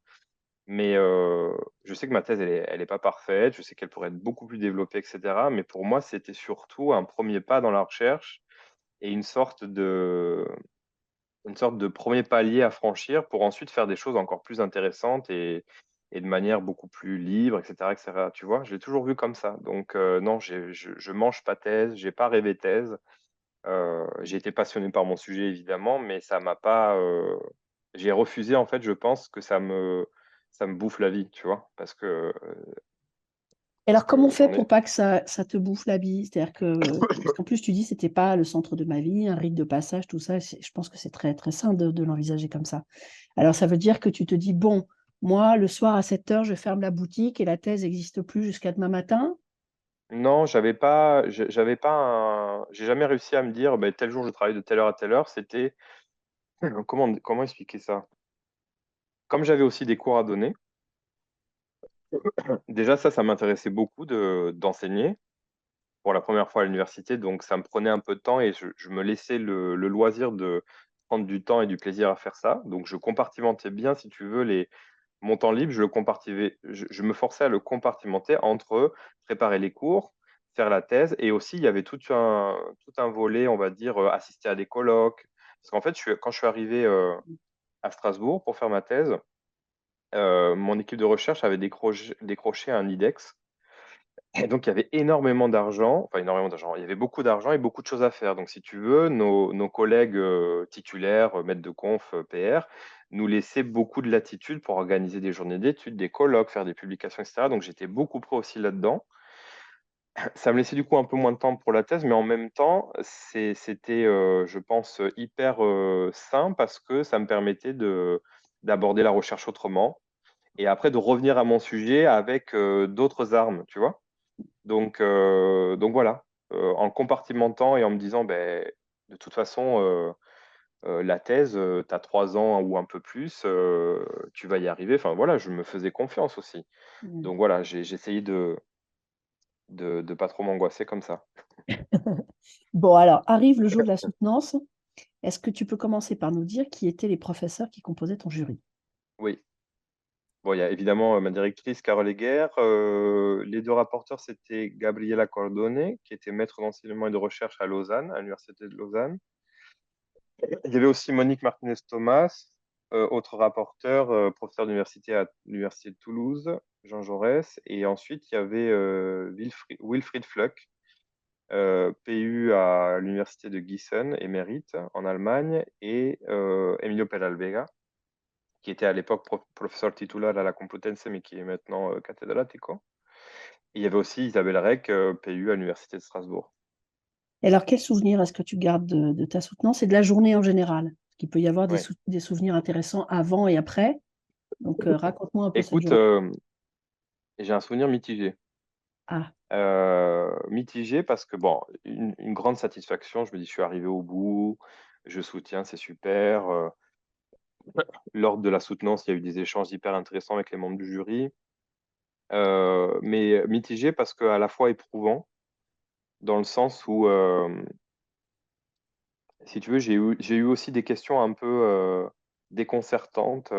mais je sais que ma thèse, elle est pas parfaite. Je sais qu'elle pourrait être beaucoup plus développée, etc. Mais pour moi, c'était surtout un premier pas dans la recherche et une sorte de premier palier à franchir pour ensuite faire des choses encore plus intéressantes et de manière beaucoup plus libre, etc., etc. Tu vois, je l'ai toujours vu comme ça. Donc, non, je mange pas thèse, j'ai pas rêvé thèse. J'ai été passionné par mon sujet, évidemment, mais ça m'a pas. J'ai refusé, en fait, je pense que ça me bouffe la vie, tu vois, Et parce alors, comment on que fait j'en ai. pour pas que ça te bouffe la vie? C'est-à-dire que, parce qu'en plus, tu dis, c'était pas le centre de ma vie, un rite de passage, tout ça. Je pense que c'est très, très sain de l'envisager comme ça. Alors, ça veut dire que tu te dis, bon, moi, le soir à 7 heures, je ferme la boutique et la thèse n'existe plus jusqu'à demain matin. Non, j'avais pas j'ai jamais réussi à me dire, ben, tel jour je travaille de telle heure à telle heure. C'était, comment expliquer ça? Comme j'avais aussi des cours à donner, déjà ça m'intéressait beaucoup d'enseigner pour la première fois à l'université, donc ça me prenait un peu de temps et je me laissais le loisir de prendre du temps et du plaisir à faire ça. Donc je compartimentais bien, si tu veux, mon temps libre, je me forçais à le compartimenter entre préparer les cours, faire la thèse, et aussi il y avait tout un volet, on va dire, assister à des colloques. Parce qu'en fait, quand je suis arrivé à Strasbourg pour faire ma thèse, mon équipe de recherche avait décroché un IDEX. Et donc, il y avait énormément d'argent, enfin énormément d'argent, il y avait beaucoup d'argent et beaucoup de choses à faire. Donc, si tu veux, nos collègues titulaires, maîtres de conf, PR, nous laissaient beaucoup de latitude pour organiser des journées d'études, des colloques, faire des publications, etc. Donc, j'étais beaucoup prêt aussi là-dedans. Ça me laissait du coup un peu moins de temps pour la thèse, mais en même temps, c'était, je pense, hyper sain parce que ça me permettait d'aborder la recherche autrement et après de revenir à mon sujet avec d'autres armes, tu vois. Donc voilà, en le compartimentant et en me disant, ben, de toute façon, la thèse, tu as 3 ans ou un peu plus, tu vas y arriver. Enfin voilà, je me faisais confiance aussi. Mm. Donc voilà, j'ai essayé de pas trop m'angoisser comme ça. Bon, alors, arrive le jour de la soutenance. Est-ce que tu peux commencer par nous dire qui étaient les professeurs qui composaient ton jury? Oui. Bon, il y a évidemment ma directrice Carole Heger. Les deux rapporteurs, c'était Gabriela Cordone, qui était maître d'enseignement et de recherche à Lausanne, à l'université de Lausanne. Il y avait aussi Monique Martinez-Thomas, autre rapporteur, professeur d'université à l'université de Toulouse, Jean Jaurès. Et ensuite, il y avait Wilfried Fluck, PU à l'université de Gießen, émérite, en Allemagne, et Emilio Peralvega, qui était à l'époque professeur titulaire à la Complutense, mais qui est maintenant catedrático. Et il y avait aussi Isabelle Rec, PU à l'université de Strasbourg. Et alors, quel souvenir est-ce que tu gardes de ta soutenance et de la journée en général? Parce qu'il peut y avoir Ouais. des souvenirs intéressants avant et après. Donc, raconte-moi un peu cette Écoute, journée. j'ai un souvenir mitigé. Ah, Mitigé parce que, bon, une grande satisfaction, je me dis, je suis arrivé au bout, je soutiens, c'est super. Lors de la soutenance, il y a eu des échanges hyper intéressants avec les membres du jury. Mais mitigé parce qu'à la fois éprouvant, dans le sens où, si tu veux, j'ai eu aussi des questions un peu déconcertantes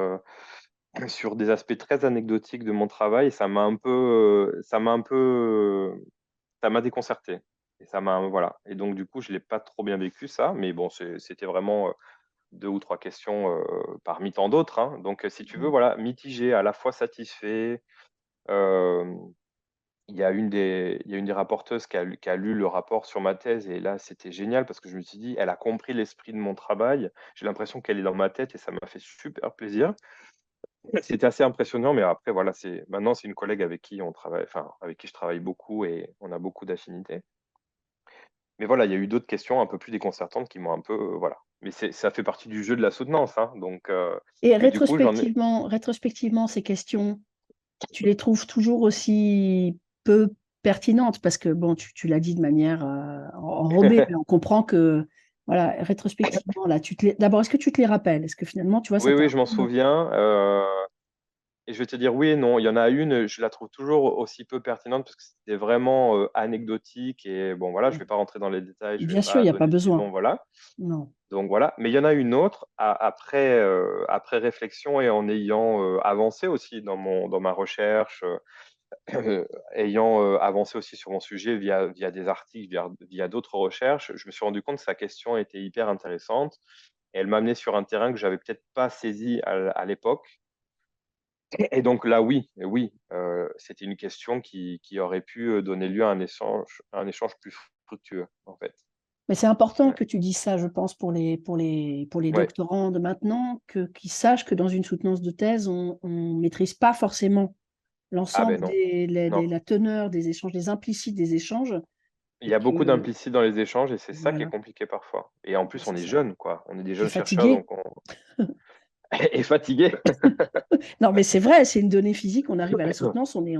sur des aspects très anecdotiques de mon travail. Et ça m'a déconcerté. Et ça m'a, voilà. Et donc, du coup, je l'ai pas trop bien vécu, ça. Mais bon, c'était vraiment deux ou trois questions parmi tant d'autres, hein. Donc, si tu veux, voilà, mitigé, à la fois satisfait. Euh, il y a une des rapporteuses qui a lu le rapport sur ma thèse. Et là, c'était génial parce que je me suis dit, elle a compris l'esprit de mon travail. J'ai l'impression qu'elle est dans ma tête et ça m'a fait super plaisir. C'était assez impressionnant, mais après, voilà, maintenant, c'est une collègue avec qui on travaille, enfin, avec qui je travaille beaucoup et on a beaucoup d'affinités. Mais voilà, il y a eu d'autres questions un peu plus déconcertantes qui m'ont un peu, voilà. Mais ça fait partie du jeu de la soutenance, hein. Donc, et mais du coup, rétrospectivement, ces questions, tu les trouves toujours aussi peu pertinentes parce que, bon, tu l'as dit de manière enrobée, mais on comprend que, voilà, rétrospectivement, là, d'abord, est-ce que tu te les rappelles? Est-ce que finalement, tu vois, ça oui, t'a oui, un je m'en peu... souviens. et je vais te dire oui et non. Il y en a une, je la trouve toujours aussi peu pertinente parce que c'était vraiment anecdotique et bon voilà, je vais pas rentrer dans les détails, je vais Bien sûr, il pas n'y a pas donner des noms, besoin. voilà. Non. Donc voilà, mais il y en a une autre après réflexion et en ayant avancé aussi dans ma recherche, ayant avancé aussi sur mon sujet via des articles, via d'autres recherches, je me suis rendu compte que sa question était hyper intéressante et elle m'a amené sur un terrain que j'avais peut-être pas saisi à l'époque. Et donc là, oui, oui, c'était une question qui aurait pu donner lieu à un échange plus fructueux, en fait. Mais c'est important Ouais. que tu dises ça, je pense, pour les Ouais. doctorants de maintenant, qu'ils sachent que dans une soutenance de thèse, on ne maîtrise pas forcément Ah ben l'ensemble non, non. la teneur des échanges, des implicites des échanges, Il y et a beaucoup que, d'implicites dans les échanges et c'est ça qui est voilà, compliqué parfois. Et en plus, on c'est est ça. jeunes, quoi. On est des Et jeunes chercheurs, fatigué. donc on est fatigués. Non, mais c'est vrai, c'est une donnée physique, on arrive à la soutenance, on est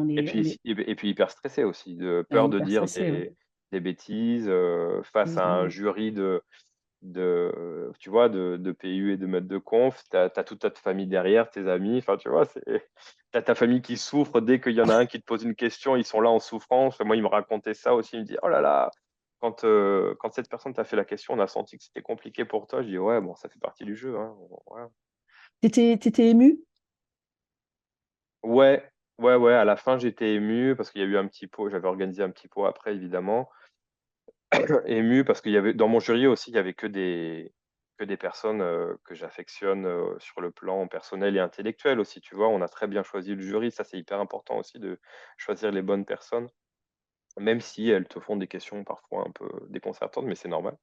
Et puis hyper stressé aussi, de peur de hyper dire stressé, ouais, des bêtises face à un évidemment. jury tu vois, de PU et de maître de conf. Tu as toute ta famille derrière, tes amis. Enfin, tu vois, t'as ta famille qui souffre dès qu'il y en a un qui te pose une question. Ils sont là en souffrance. Moi, il me racontait ça aussi. Il me dit, oh là là, quand cette personne t'a fait la question, on a senti que c'était compliqué pour toi. Je dis, ouais, bon, ça fait partie du jeu, hein. Voilà. T'étais ému? Ouais, ouais, ouais. À la fin, j'étais ému parce qu'il y a eu un petit pot. J'avais organisé un petit pot après, évidemment. Ému parce qu'il y avait dans mon jury aussi, il y avait que des personnes que j'affectionne sur le plan personnel et intellectuel aussi, tu vois. On a très bien choisi le jury. Ça, c'est hyper important aussi de choisir les bonnes personnes, même si elles te font des questions parfois un peu déconcertantes, mais c'est normal.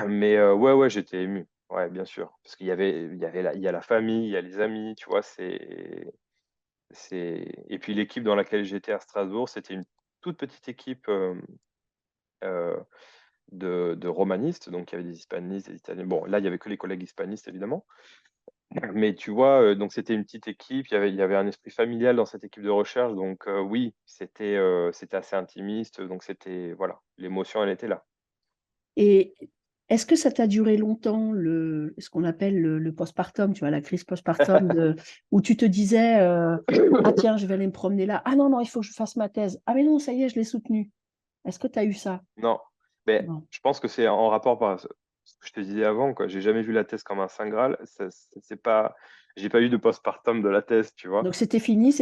Mais ouais, ouais, j'étais ému. Ouais, bien sûr. Parce il y a la famille, il y a les amis, tu vois. Et puis l'équipe dans laquelle j'étais à Strasbourg, c'était une toute petite équipe. Euh, de romanistes, donc il y avait des hispanistes, des italiens. Bon, là, il y avait que les collègues hispanistes, évidemment. Mais tu vois, donc c'était une petite équipe, il y avait un esprit familial dans cette équipe de recherche, donc oui, c'était assez intimiste, donc c'était, voilà, l'émotion, elle était là. Et est-ce que ça t'a duré longtemps, ce qu'on appelle le postpartum, tu vois, la crise postpartum, où tu te disais, ah tiens, je vais aller me promener là. Ah non, non, il faut que je fasse ma thèse. Ah mais non, ça y est, je l'ai soutenue. Est-ce que tu as eu ça? Non, mais Non. je pense que c'est en rapport par ce que je te disais avant, quoi. J'ai jamais vu la thèse comme un saint graal. C'est pas, j'ai pas eu de postpartum de la thèse, tu vois. Donc c'était fini,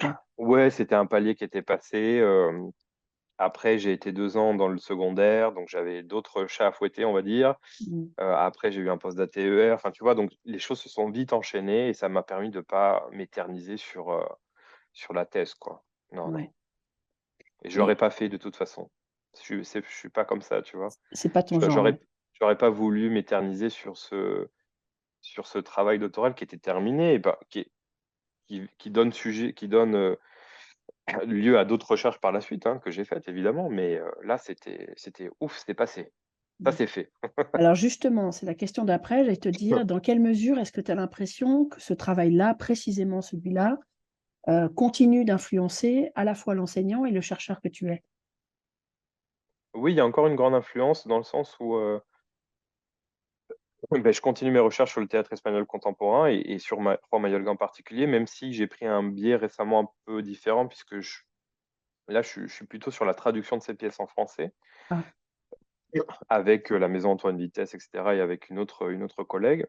quoi. Ouais, c'était un palier qui était passé. Après, j'ai été 2 ans dans le secondaire, donc j'avais d'autres chats à fouetter, on va dire. Mm. Après, j'ai eu un poste d'ATER. Enfin, tu vois, donc les choses se sont vite enchaînées et ça m'a permis de pas m'éterniser sur la thèse, quoi. Non, non. Ouais. Et je l'aurais Mais pas fait de toute façon. Je suis pas comme ça, tu vois. c'est pas ton Je- genre, ouais. J'aurais pas voulu m'éterniser sur ce travail doctoral qui était terminé et bah, qui donne lieu à d'autres recherches par la suite, hein, que j'ai faites, évidemment. Mais là, c'était ouf, c'était passé. Ça, Mm. c'est fait. Alors justement, c'est la question d'après, j'allais te dire, dans quelle mesure est-ce que tu as l'impression que ce travail-là, précisément celui-là, continue d'influencer à la fois l'enseignant et le chercheur que tu es? Oui, il y a encore une grande influence dans le sens où ben, je continue mes recherches sur le théâtre espagnol contemporain et sur Juan Mayorga en particulier, même si j'ai pris un biais récemment un peu différent, puisque là, je suis plutôt sur la traduction de ces pièces en français, Ah, avec la Maison Antoine Vitesse, etc., et avec une autre collègue.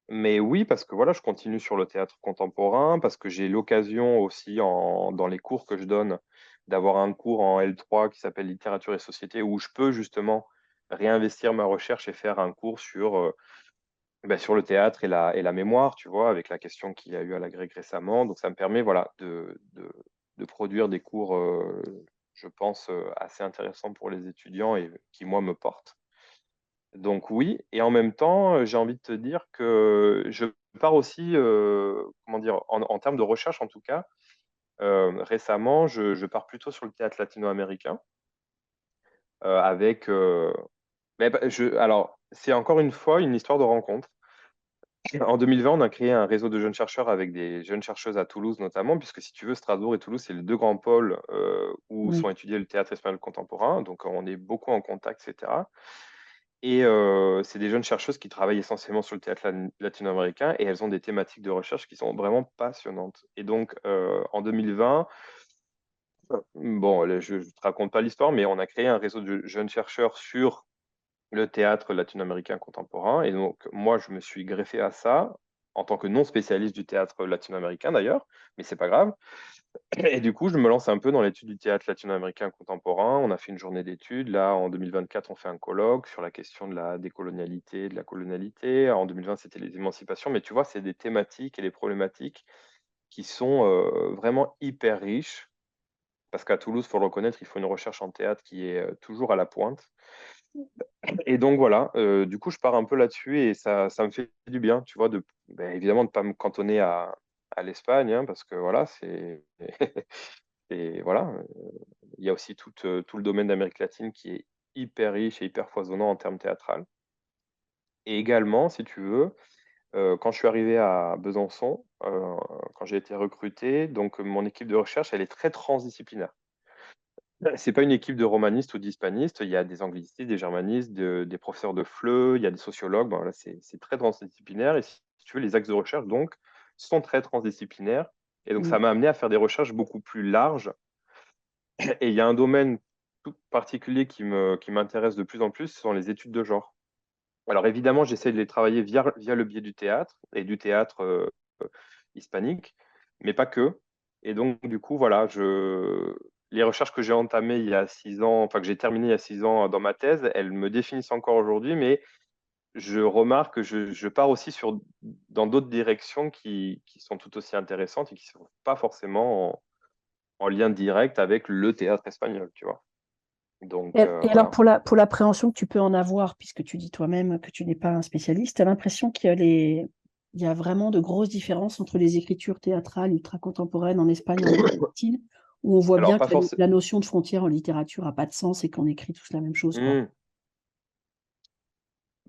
Mais oui, parce que voilà, je continue sur le théâtre contemporain, parce que j'ai l'occasion aussi, dans les cours que je donne, d'avoir un cours en L3 qui s'appelle Littérature et Société, où je peux justement réinvestir ma recherche et faire un cours sur le théâtre et la mémoire, tu vois, avec la question qu'il y a eu à la grecque récemment. Donc ça me permet voilà, de produire des cours, je pense, assez intéressants pour les étudiants et qui, moi, me portent. Donc oui, et en même temps, j'ai envie de te dire que je pars aussi, comment dire, en termes de recherche en tout cas, récemment, je pars plutôt sur le théâtre latino-américain, avec... alors, c'est encore une fois une histoire de rencontre. En 2020, on a créé un réseau de jeunes chercheurs avec des jeunes chercheuses à Toulouse notamment, puisque si tu veux, Strasbourg et Toulouse, c'est les deux grands pôles où sont oui. étudiés le théâtre espagnol contemporain. Donc, on est beaucoup en contact, etc. Et c'est des jeunes chercheuses qui travaillent essentiellement sur le théâtre latino-américain et elles ont des thématiques de recherche qui sont vraiment passionnantes. Et donc, en 2020, bon, je ne te raconte pas l'histoire, mais on a créé un réseau de jeunes chercheurs sur le théâtre latino-américain contemporain. Et donc, moi, je me suis greffé à ça en tant que non spécialiste du théâtre latino-américain d'ailleurs, mais c'est pas grave. Et du coup, je me lance un peu dans l'étude du théâtre latino-américain contemporain. On a fait une journée d'études. Là, en 2024, on fait un colloque sur la question de la décolonialité, de la colonialité. En 2020, c'était les émancipations. Mais tu vois, c'est des thématiques et des problématiques qui sont vraiment hyper riches. Parce qu'à Toulouse, il faut le reconnaître, il faut une recherche en théâtre qui est toujours à la pointe. Et donc voilà, du coup, je pars un peu là-dessus et ça me fait du bien, tu vois, ben, évidemment de ne pas me cantonner à l'Espagne, hein, parce que voilà, c'est et voilà, il y a aussi tout le domaine d'Amérique latine qui est hyper riche et hyper foisonnant en termes théâtral. Et également, si tu veux, quand je suis arrivé à Besançon, quand j'ai été recruté, donc mon équipe de recherche, elle est très transdisciplinaire. C'est pas une équipe de romanistes ou d'hispanistes, il y a des anglicistes, des germanistes, des professeurs de FLE, il y a des sociologues, bon, voilà, c'est très transdisciplinaire et si tu veux, les axes de recherche donc sont très transdisciplinaires et donc ça Mm. m'a amené à faire des recherches beaucoup plus larges et il y a un domaine tout particulier qui m'intéresse de plus en plus, ce sont les études de genre. Alors évidemment, j'essaie de les travailler via le biais du théâtre et du théâtre hispanique, mais pas que. Et donc, du coup, voilà, les recherches que j'ai entamées il y a 6 ans, enfin que j'ai terminées il y a 6 ans dans ma thèse, elles me définissent encore aujourd'hui, mais je remarque que je pars aussi dans d'autres directions qui sont tout aussi intéressantes et qui ne sont pas forcément en lien direct avec le théâtre espagnol, tu vois. Donc, Et alors, voilà. pour l'appréhension que tu peux en avoir, puisque tu dis toi-même que tu n'es pas un spécialiste, tu as l'impression il y a vraiment de grosses différences entre les écritures théâtrales ultra-contemporaines en Espagne, en Amérique latine, où on voit Alors, bien pas que forcément. la notion de frontière en littérature n'a pas de sens et qu'on écrit tous la même chose, quoi.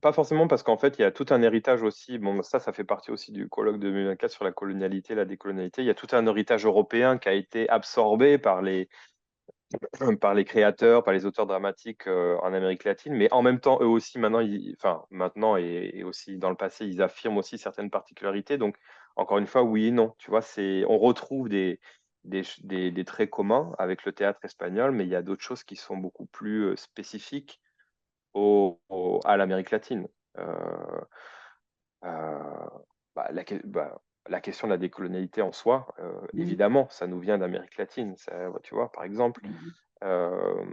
Pas forcément parce qu'en fait, il y a tout un héritage aussi. Bon, ça fait partie aussi du colloque de 2024 sur la colonialité, la décolonialité. Il y a tout un héritage européen qui a été absorbé par les créateurs, par les auteurs dramatiques en Amérique latine. Mais en même temps, eux aussi, enfin, maintenant et aussi dans le passé, ils affirment aussi certaines particularités. Donc, encore une fois, oui et non. Tu vois, on retrouve des traits communs avec le théâtre espagnol, mais il y a d'autres choses qui sont beaucoup plus spécifiques à l'Amérique latine. Euh, euh, la question de la décolonialité en soi, Mm. évidemment, ça nous vient d'Amérique latine. Tu vois, par exemple, euh,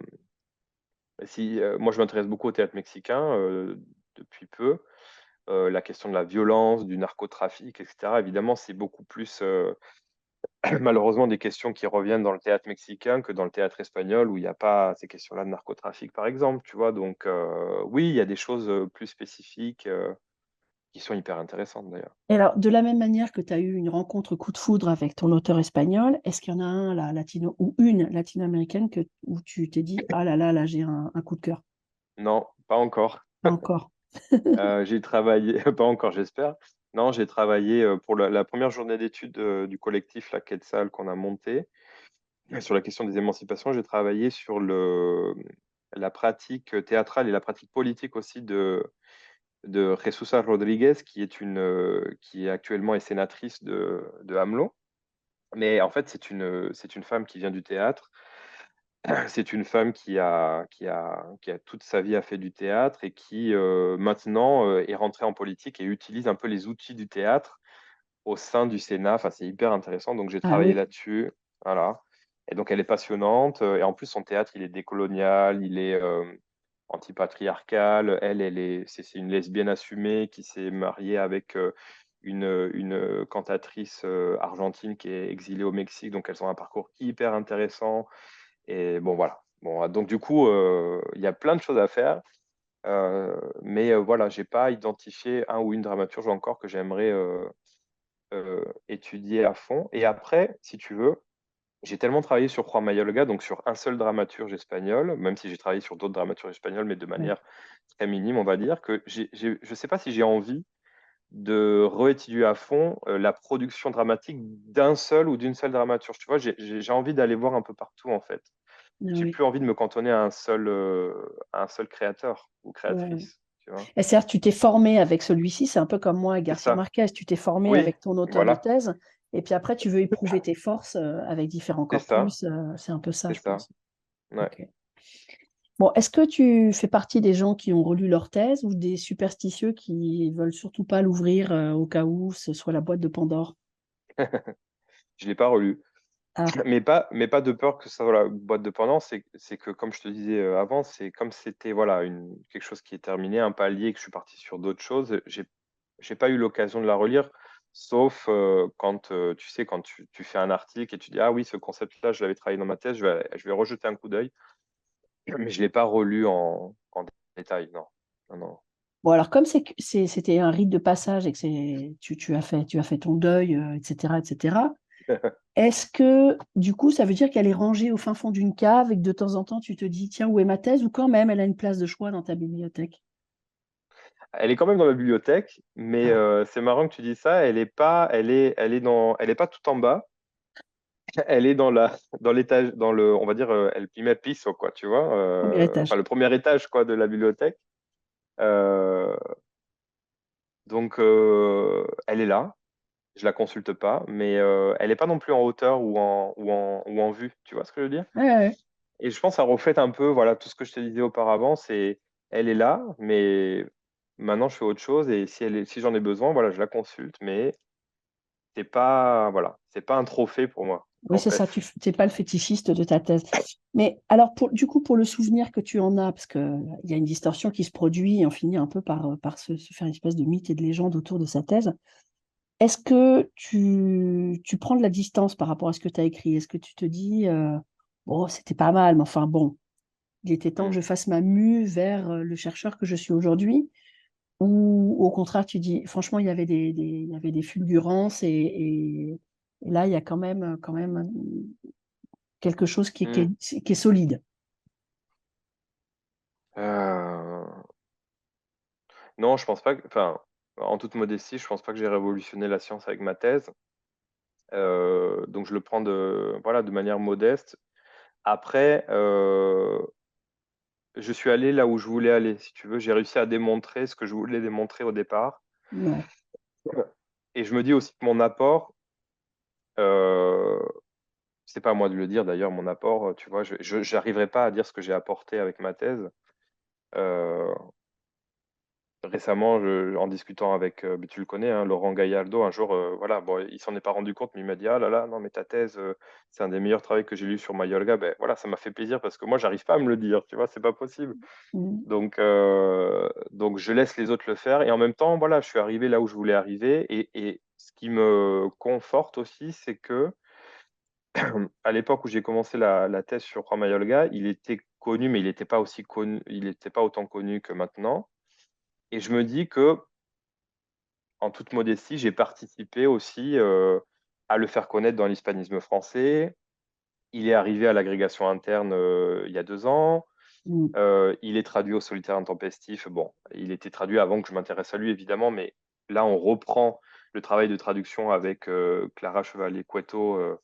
moi je m'intéresse beaucoup au théâtre mexicain depuis peu. La question de la violence, du narcotrafic, etc. Évidemment, c'est beaucoup plus malheureusement des questions qui reviennent dans le théâtre mexicain que dans le théâtre espagnol où il n'y a pas ces questions-là de narcotrafic, par exemple. Tu vois, donc oui, il y a des choses plus spécifiques qui sont hyper intéressantes d'ailleurs. Et alors, de la même manière que tu as eu une rencontre coup de foudre avec ton auteur espagnol, est-ce qu'il y en a un là, latino ou une latino-américaine où tu t'es dit, ah là là, là, j'ai un coup de cœur? Non, pas encore. Pas encore. J'ai travaillé, pas encore, j'espère. Non, j'ai travaillé pour la première journée d'études du collectif La Quetzal qu'on a monté sur la question des émancipations. J'ai travaillé sur la pratique théâtrale et la pratique politique aussi de Jesús Rodríguez, qui actuellement est sénatrice de AMLO. Mais en fait, c'est une femme qui vient du théâtre. C'est une femme qui a toute sa vie a fait du théâtre et qui maintenant est rentrée en politique et utilise un peu les outils du théâtre au sein du Sénat. Enfin, c'est hyper intéressant. Donc, j'ai Ah travaillé oui. là-dessus. Voilà. Et donc, elle est passionnante. Et en plus, son théâtre, il est décolonial, il est antipatriarcal. C'est une lesbienne assumée qui s'est mariée avec une cantatrice argentine qui est exilée au Mexique. Donc, elles ont un parcours hyper intéressant. Et bon, voilà. Bon, donc du coup, il y a plein de choses à faire. Mais voilà, j'ai pas identifié un ou une dramaturge encore que j'aimerais étudier à fond. Et après, si tu veux, j'ai tellement travaillé sur Juan Mayorga, donc sur un seul dramaturge espagnol, même si j'ai travaillé sur d'autres dramaturges espagnols, mais de Ouais. manière très minime, on va dire, que je sais pas si j'ai envie de réétudier à fond la production dramatique d'un seul ou d'une seule dramaturge. Tu vois, j'ai envie d'aller voir un peu partout, en fait. Ah J'ai oui. plus envie de me cantonner à un seul créateur ou Ouais. créatrice. tu vois. Et certes, tu t'es formé avec celui-ci, c'est un peu comme moi, C'est Garcia ça. Marquez, tu t'es formé Oui, avec ton auteur de voilà, thèse, et puis après, tu veux éprouver tes forces avec différents c'est ça, corpus, c'est un peu ça, c'est je ça. pense. Ouais. Ok. Bon, est-ce que tu fais partie des gens qui ont relu leur thèse ou des superstitieux qui veulent surtout pas l'ouvrir au cas où ce soit la boîte de Pandore? Je l'ai pas relu. Ah, Mais pas de peur que ça soit la boîte de Pandore, c'est que, comme je te disais avant, c'est comme c'était voilà, quelque chose qui est terminé, un palier, que je suis parti sur d'autres choses. J'ai pas eu l'occasion de la relire, sauf quand, tu sais, quand tu fais un article et tu dis, ah oui, ce concept-là, je l'avais travaillé dans ma thèse, je vais rejeter un coup d'œil, mais je l'ai pas relu en détail, non. Non, non. bon, alors comme c'était un rite de passage et que tu as fait ton deuil, etc., etc., est-ce que du coup ça veut dire qu'elle est rangée au fin fond d'une cave et que de temps en temps tu te dis, tiens, où est ma thèse? Ou quand même elle a une place de choix dans ta bibliothèque? Elle est quand même dans la bibliothèque, mais Ah, c'est marrant que tu dis ça. Elle est pas tout en bas. Elle est dans l'étage, on va dire, elle met pisse, quoi, tu vois. premier Enfin, étage. le premier étage, quoi, de la bibliothèque. Euh, donc, elle est là. Je la consulte pas, mais elle n'est pas non plus en hauteur ou en vue. Tu vois ce que je veux dire? Ouais, ouais. Et je pense que ça reflète un peu, voilà, tout ce que je te disais auparavant. Elle est là, mais maintenant je fais autre chose. Et si j'en ai besoin, voilà, je la consulte, mais c'est pas un trophée pour moi, Oui, en c'est ça, fait. tu n'es pas le fétichiste de ta thèse. Mais alors, du coup, pour le souvenir que tu en as, parce qu'il y a une distorsion qui se produit et on finit un peu par se faire une espèce de mythe et de légende autour de sa thèse, est-ce que tu prends de la distance par rapport à ce que tu as écrit? Est-ce que tu te dis, bon, c'était pas mal, mais enfin bon, il était temps que Mm. je fasse ma mue vers le chercheur que je suis aujourd'hui? Ou au contraire, tu dis, franchement, il y avait des fulgurances et là, il y a quand même quelque chose Mm. qui est solide. Euh, Non, je pense pas enfin, en toute modestie, je pense pas que j'ai révolutionné la science avec ma thèse. Donc je le prends voilà, de manière modeste. Après, je suis allé là où je voulais aller, si tu veux. J'ai réussi à démontrer ce que je voulais démontrer au départ. Ouais. Et je me dis aussi que mon apport, euh, c'est pas à moi de le dire d'ailleurs, mon apport, tu vois, j'arriverai pas à dire ce que j'ai apporté avec ma thèse. Euh, Récemment, en discutant avec, mais tu le connais, hein, Laurent Gaillardo, un jour, voilà, bon, il s'en est pas rendu compte, mais il m'a dit, ah là là, non, mais ta thèse, c'est un des meilleurs travaux que j'ai lu sur Mayolga. Ben voilà, ça m'a fait plaisir parce que moi, j'arrive pas à me le dire, tu vois, c'est pas possible. Mm. Donc, je laisse les autres le faire. Et en même temps, voilà, je suis arrivé là où je voulais arriver. Et ce qui me conforte aussi, c'est que à l'époque où j'ai commencé la thèse sur Juan Mayolga, il était connu, mais il n'était pas aussi connu, il n'était pas autant connu que maintenant. Et je me dis que, en toute modestie, j'ai participé aussi à le faire connaître dans l'hispanisme français. Il est arrivé à l'agrégation interne il y a 2 ans. Mm. Il est traduit au Solitaire intempestif. Bon, il était traduit avant que je m'intéresse à lui, évidemment, mais là, on reprend le travail de traduction avec Clara Chevalier-Cueto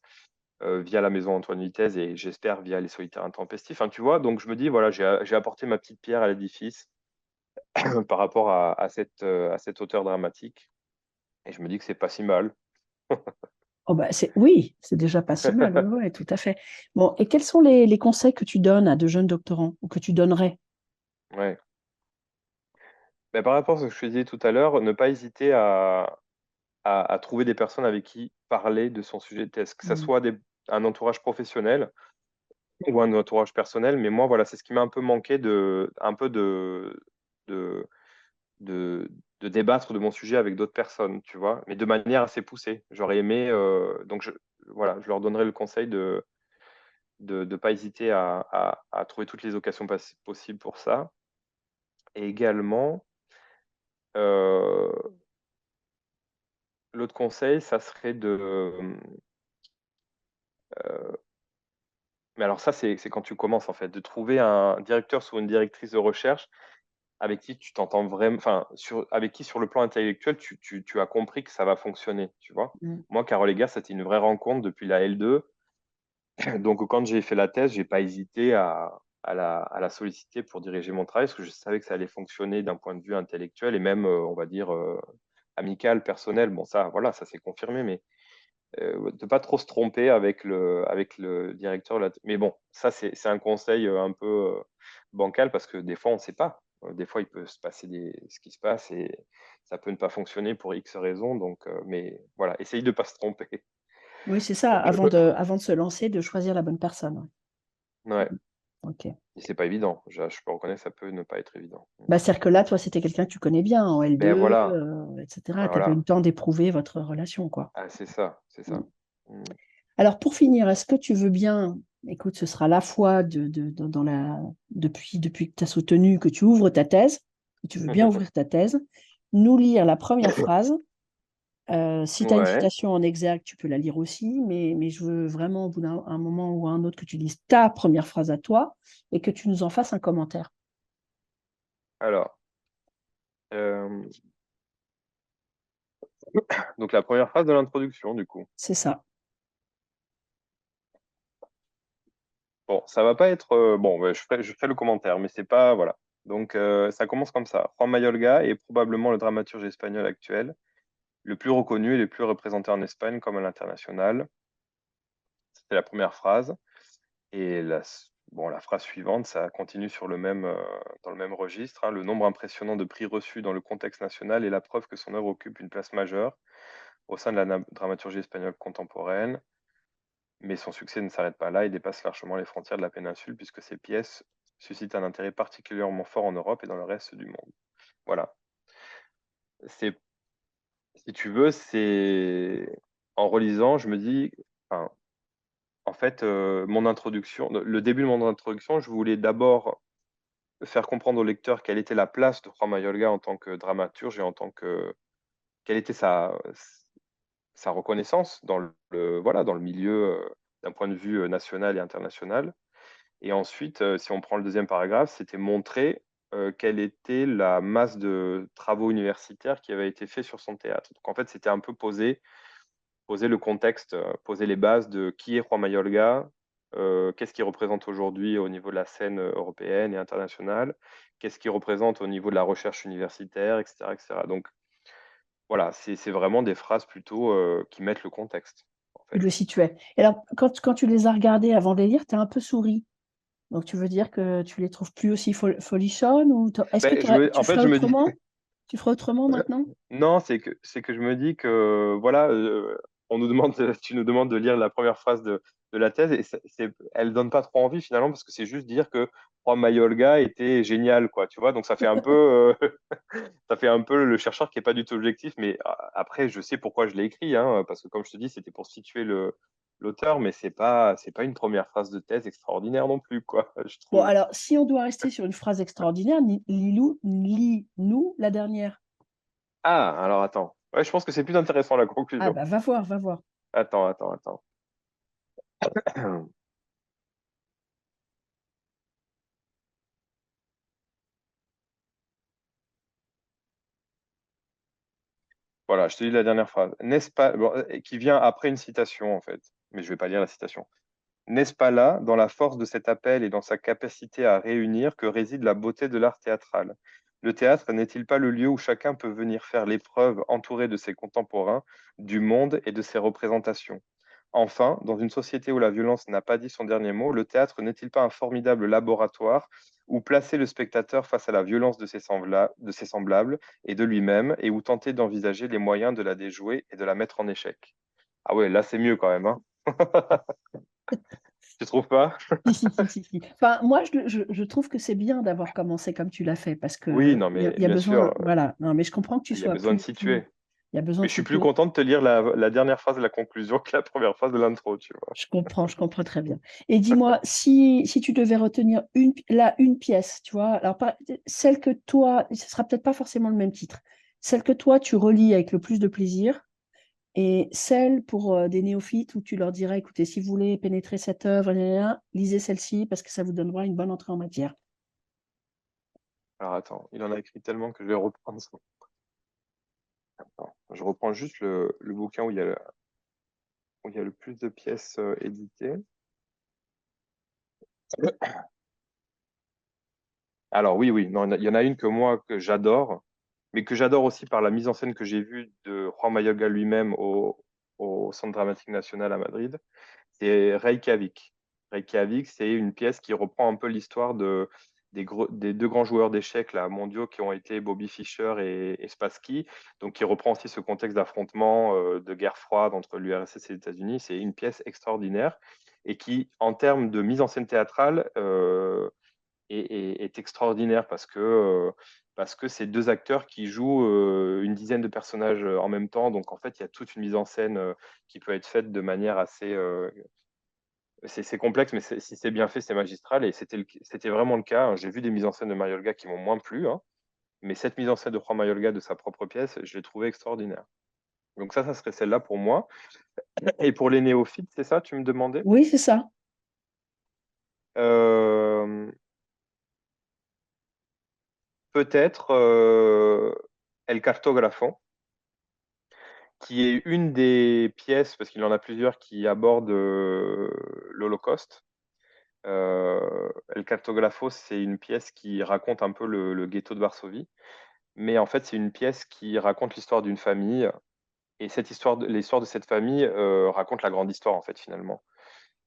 via la Maison Antoine Vitesse et j'espère via les Solitaires intempestifs. Enfin, tu vois, donc je me dis, voilà, j'ai apporté ma petite pierre à l'édifice par rapport à cet auteur dramatique. Et je me dis que c'est pas si mal. Oh bah oui, c'est déjà pas si mal, oui, ouais, tout à fait. Bon, et quels sont les conseils que tu donnes à de jeunes doctorants ou que tu donnerais? Ouais. Mais par rapport à ce que je te disais tout à l'heure, ne pas hésiter à trouver des personnes avec qui parler de son sujet de thèse, que ce Mm. soit un entourage professionnel ou un entourage personnel. Mais moi, voilà, c'est ce qui m'a un peu manqué un peu de, de, de débattre de mon sujet avec d'autres personnes, tu vois, mais de manière assez poussée. J'aurais aimé, donc voilà, je leur donnerai le conseil de ne pas hésiter à trouver toutes les occasions possibles pour ça. Et également, euh, l'autre conseil, ça serait mais alors ça, c'est quand tu commences, en fait, de trouver un directeur ou une directrice de recherche avec qui tu t'entends vraiment, enfin, avec qui, sur le plan intellectuel, tu as compris que ça va fonctionner, tu vois. Mm. Moi, Carole Egas, c'était une vraie rencontre depuis la L2. Donc, quand j'ai fait la thèse, j'ai pas hésité à la solliciter pour diriger mon travail, parce que je savais que ça allait fonctionner d'un point de vue intellectuel et même, on va dire, amical, personnel. Bon, ça, voilà, ça s'est confirmé, mais de pas trop se tromper avec le directeur. Mais bon, ça, c'est un conseil un peu bancal, parce que des fois, on ne sait pas. Des fois, il peut se passer ce qui se passe et ça peut ne pas fonctionner pour X raisons. Donc, mais voilà, essaye de ne pas se tromper. Oui, c'est ça, avant de se lancer, de choisir la bonne personne. Ouais, Ok. et c'est pas évident. Je peux reconnaître, ça peut ne pas être évident. Bah, c'est-à-dire que là, toi, c'était quelqu'un que tu connais bien en Ben L2, voilà, etc. Tu avais eu voilà. le temps d'éprouver votre relation, quoi. Ah, c'est ça, c'est Mm. ça. Mm. Alors, pour finir, est-ce que tu veux bien, écoute, ce sera la fois depuis que tu as soutenu que tu ouvres ta thèse, que tu veux bien ouvrir ta thèse, nous lire la première phrase. Si tu as une Ouais. citation en exergue, tu peux la lire aussi, mais je veux vraiment, au bout d'un un moment ou un autre, que tu lises ta première phrase à toi et que tu nous en fasses un commentaire. Alors, donc la première phrase de l'introduction, du coup. C'est ça. Bon, ça va pas être. Bon, ouais, je ferai le commentaire, mais c'est pas. Voilà. Donc, ça commence comme ça. Juan Mayorga est probablement le dramaturge espagnol actuel, le plus reconnu et le plus représenté en Espagne comme à l'international. C'était la première phrase. Et la phrase suivante, ça continue dans le même registre, hein. Le nombre impressionnant de prix reçus dans le contexte national est la preuve que son œuvre occupe une place majeure au sein de la dramaturgie espagnole contemporaine. Mais son succès ne s'arrête pas là, il dépasse largement les frontières de la péninsule puisque ses pièces suscitent un intérêt particulièrement fort en Europe et dans le reste du monde. Voilà. C'est, si tu veux, c'est en relisant, je me dis, enfin, en fait, mon introduction, le début de mon introduction, je voulais d'abord faire comprendre au lecteur quelle était la place de Juan Mayorga en tant que dramaturge et quelle était sa reconnaissance voilà, dans le milieu d'un point de vue national et international. Et ensuite, si on prend le deuxième paragraphe, c'était montrer quelle était la masse de travaux universitaires qui avait été fait sur son théâtre. Donc en fait, c'était un peu poser le contexte, poser les bases de qui est Juan Mayorga, qu'est-ce qu'il représente aujourd'hui au niveau de la scène européenne et internationale, qu'est-ce qu'il représente au niveau de la recherche universitaire, etc. etc. Donc voilà, c'est vraiment des phrases plutôt qui mettent le contexte, en Tu fait. le situais. Et alors, quand tu les as regardés avant de les lire, tu as un peu souri. Donc, tu veux dire que tu les trouves plus aussi folichonnes ou est-ce que Ben, tu en fait, ferais je me dis, autrement? Tu ferais autrement maintenant? non, c'est que je me dis que voilà, on nous demande, tu nous demandes de lire la première phrase de la thèse et elle donne pas trop envie finalement parce que c'est juste dire que Juan Mayorga était génial, quoi, tu vois. Donc ça fait un peu, ça fait un peu le chercheur qui est pas du tout objectif. Mais après, je sais pourquoi je l'ai écrit, hein, parce que comme je te dis, c'était pour situer l'auteur, mais c'est pas une première phrase de thèse extraordinaire non plus, quoi, je Bon, trouve. alors, si on doit rester sur une phrase extraordinaire, lis-nous la dernière. Ah, alors attends. Ouais, je pense que c'est plus intéressant la Ah, conclusion. bah, va voir, va voir. Attends. Voilà, je te lis la dernière phrase. N'est-ce pas, bon, qui vient après une citation en fait, mais je vais pas lire la citation. N'est-ce pas là, dans la force de cet appel et dans sa capacité à réunir, que réside la beauté de l'art théâtral? Le théâtre n'est-il pas le lieu où chacun peut venir faire l'épreuve, entouré de ses contemporains, du monde et de ses représentations? Enfin, dans une société où la violence n'a pas dit son dernier mot, le théâtre n'est-il pas un formidable laboratoire où placer le spectateur face à la violence de ses semblables et de lui-même, et où tenter d'envisager les moyens de la déjouer et de la mettre en échec? Ah ouais, là c'est mieux quand même, hein. Tu trouves pas? Si, si, si, si, si. Enfin, moi, je trouve que c'est bien d'avoir commencé comme tu l'as fait parce Oui, que non, il y a, mais il y a bien sûr, besoin, voilà. Non, mais je comprends que tu il y a sois besoin de plus, situer. il y a besoin Mais de je suis plus situer. content de te lire la dernière phrase de la conclusion que la première phrase de l'intro, tu vois. Je comprends très bien. Et dis-moi, si tu devais retenir une pièce, tu vois, alors celle que toi, ce sera peut-être pas forcément le même titre, celle que toi tu relis avec le plus de plaisir, et celle pour des néophytes où tu leur dirais, écoutez, si vous voulez pénétrer cette œuvre, gna, gna, gna, lisez celle-ci parce que ça vous donnera une bonne entrée en matière. Alors attends, il en a écrit tellement que je vais reprendre son. Attends, je reprends juste le bouquin où il y a le plus de pièces éditées. Alors oui, oui, non, il y en a une que moi, que j'adore, mais que j'adore aussi par la mise en scène que j'ai vue de Juan Mayorga lui-même au Centre dramatique national à Madrid. C'est Reykjavik. Reykjavik, c'est une pièce qui reprend un peu l'histoire des deux grands joueurs d'échecs là, mondiaux qui ont été Bobby Fischer et Spassky. Donc, qui reprend aussi ce contexte d'affrontement, de guerre froide entre l'URSS et les États-Unis. C'est une pièce extraordinaire et qui, en termes de mise en scène théâtrale, est extraordinaire parce que c'est deux acteurs qui jouent une dizaine de personnages en même temps. Donc, en fait, il y a toute une mise en scène qui peut être faite de manière assez, c'est complexe, mais si c'est bien fait, c'est magistral. Et c'était vraiment le cas. J'ai vu des mises en scène de Mayorga qui m'ont moins plu, hein, mais cette mise en scène de Juan Mayorga de sa propre pièce, je l'ai trouvée extraordinaire. Donc ça serait celle-là pour moi. Et pour les néophytes, c'est ça, tu me demandais? Oui, c'est ça. Euh, Peut-être El Cartógrafo, qui est une des pièces, parce qu'il en a plusieurs, qui abordent l'Holocauste. El Cartógrafo, c'est une pièce qui raconte un peu le ghetto de Varsovie. Mais en fait, c'est une pièce qui raconte l'histoire d'une famille. Et cette histoire, l'histoire de cette famille raconte la grande histoire, en fait, finalement.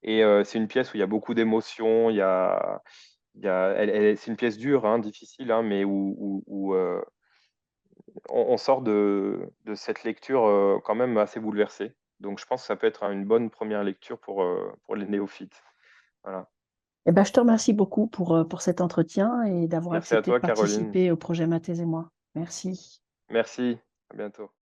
Et c'est une pièce où il y a beaucoup d'émotions. C'est une pièce dure, hein, difficile, hein, mais où on sort de cette lecture quand même assez bouleversé. Donc, je pense que ça peut être une bonne première lecture pour les néophytes. Voilà. Eh ben, je te remercie beaucoup pour cet entretien et d'avoir Merci à accepté de toi, Caroline. participer au projet Mathès et moi. Merci. Merci. À bientôt.